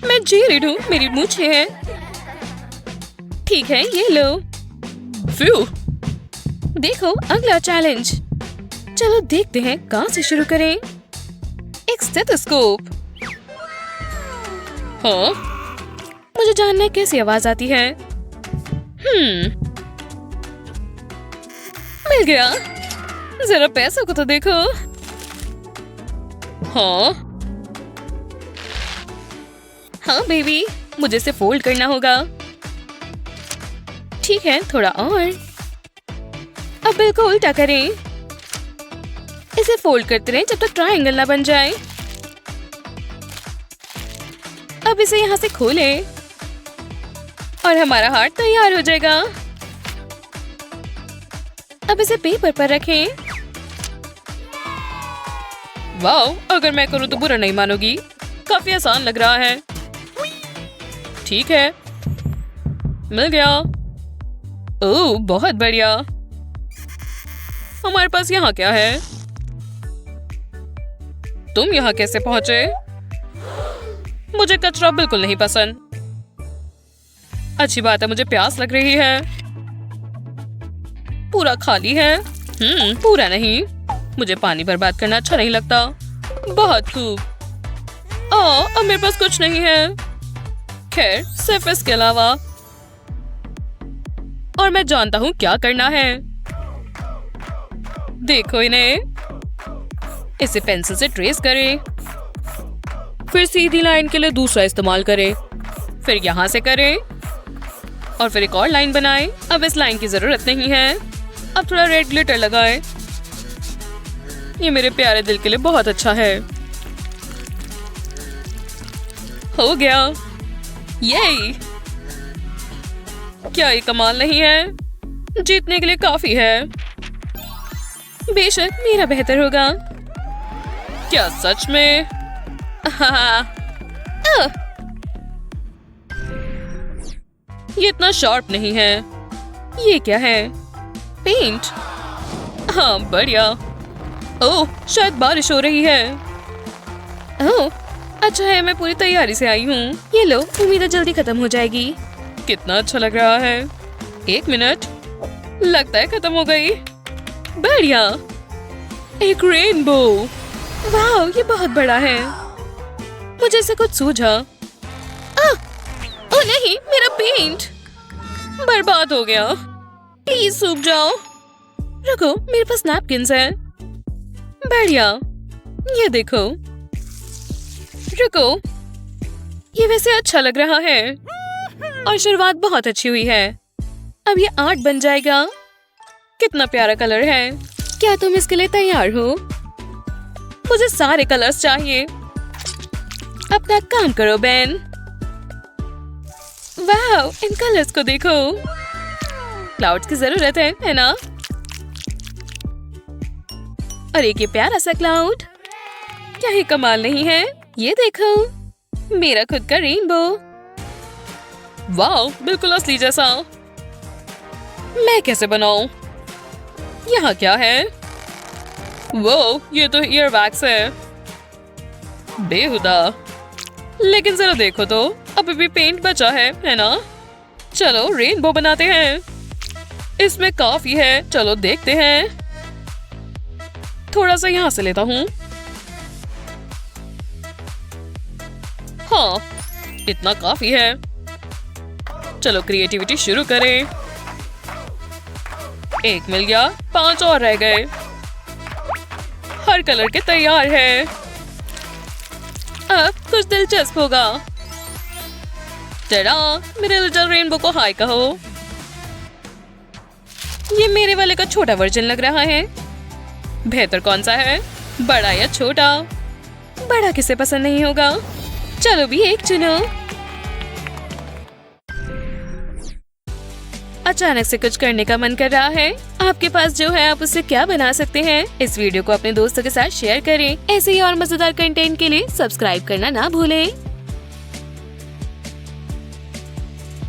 मैं जेरेड हूँ, मेरी मूंछें हैं। ठीक है, ये लो। फ्यू। देखो, अगला चैलेंज। चलो देखते हैं कहाँ से शुरू करें। एक स्टेथोस्कोप। हाँ, मुझे जानना है कैसी आवाज आती है। मिल गया। जरा पैसों को तो देखो। हाँ बेबी, मुझे इसे फोल्ड करना होगा। ठीक है, थोड़ा और। अब बिल्कुल उल्टा करें। इसे फोल्ड करते रहें जब तक ट्रायंगल ना बन जाए। अब इसे यहाँ से खोलें और हमारा हार्ट तैयार हो जाएगा। अब इसे पेपर पर रखें। वाओ, अगर मैं करूँ तो बुरा नहीं मानोगी। काफी आसान लग रहा है। ठीक है, मिल गया। ओह, बहुत बढ़िया। हमारे पास यहाँ क्या है? तुम यहाँ कैसे पहुंचे? मुझे कचरा बिल्कुल नहीं पसंद। अच्छी बात है, मुझे प्यास लग रही है। पूरा खाली है। पूरा नहीं। मुझे पानी बर्बाद करना अच्छा नहीं लगता। बहुत खूब। अब मेरे पास कुछ नहीं है। खैर, सिर्फ इसके अलावा। और मैं जानता हूँ क्या करना है। देखो इन्हें। इसे पेंसिल से ट्रेस करें, फिर सीधी लाइन के लिए दूसरा इस्तेमाल करें, फिर यहाँ से करें और फिर एक और लाइन बनाएं। अब इस लाइन की जरूरत नहीं है। अब थोड़ा रेड ग्लिटर लगाएं। ये मेरे प्यारे दिल के लिए बहुत अच्छा है। हो गया। ये क्या ये कमाल नहीं है? जीतने के लिए काफी है। बेशक मेरा बेहतर होगा। क्या सच में? ये इतना शार्प नहीं है। ये क्या है? पेंट। हाँ, बढ़िया। ओह, शायद बारिश हो रही है। ओह, अच्छा है, मैं पूरी तैयारी से आई हूँ। ये लो, उम्मीद है जल्दी खत्म हो जाएगी। कितना अच्छा लग रहा है। 1 मिनट, लगता है खत्म हो गई। बढ़िया। एक रेनबो। वाह, ये बहुत बड़ा है। मुझे इससे कुछ सूझा। ओह नहीं, मेरा पेंट बर्बाद हो गया। प्लीज सूख जाओ। रुको, मेरे पास नैपकिन्स है। बढ़िया, ये देखो। रुको, ये वैसे अच्छा लग रहा है और शुरुआत बहुत अच्छी हुई है। अब ये आर्ट बन जाएगा। कितना प्यारा कलर है। क्या तुम इसके लिए तैयार हो? मुझे सारे कलर्स चाहिए। अपना काम करो बेन। वाह, इन कलर्स को देखो। क्लाउड्स की जरूरत है ना? और एक ये प्यारा सा क्लाउड, क्या ही कमाल नहीं है? ये देखो, मेरा खुद का रेनबो। वाह, बिल्कुल असली जैसा। मैं कैसे बनाऊं? यहाँ क्या है? वो, ये तो ईयर वैक्स है। बेहुदा। लेकिन जरा देखो तो, अभी भी पेंट बचा है ना? चलो रेनबो बनाते हैं। इसमें काफी है, चलो देखते हैं। थोड़ा सा यहाँ से लेता हूँ। हाँ, इतना काफी है। चलो क्रिएटिविटी शुरू करें। एक मिल गया, 5 और रह गए। हर कलर के तैयार है। अब कुछ दिलचस्प होगा। टडा, मेरे लिटिल रेनबो को हाय कहो। ये मेरे वाले का छोटा वर्जन लग रहा है। बेहतर कौन सा है, बड़ा या छोटा? बड़ा किसे पसंद नहीं होगा? चलो भी एक चुनो। अचानक से कुछ करने का मन कर रहा है। आपके पास जो है आप उससे क्या बना सकते हैं? इस वीडियो को अपने दोस्तों के साथ शेयर करें। ऐसे ही और मजेदार कंटेंट के लिए सब्सक्राइब करना ना भूलें।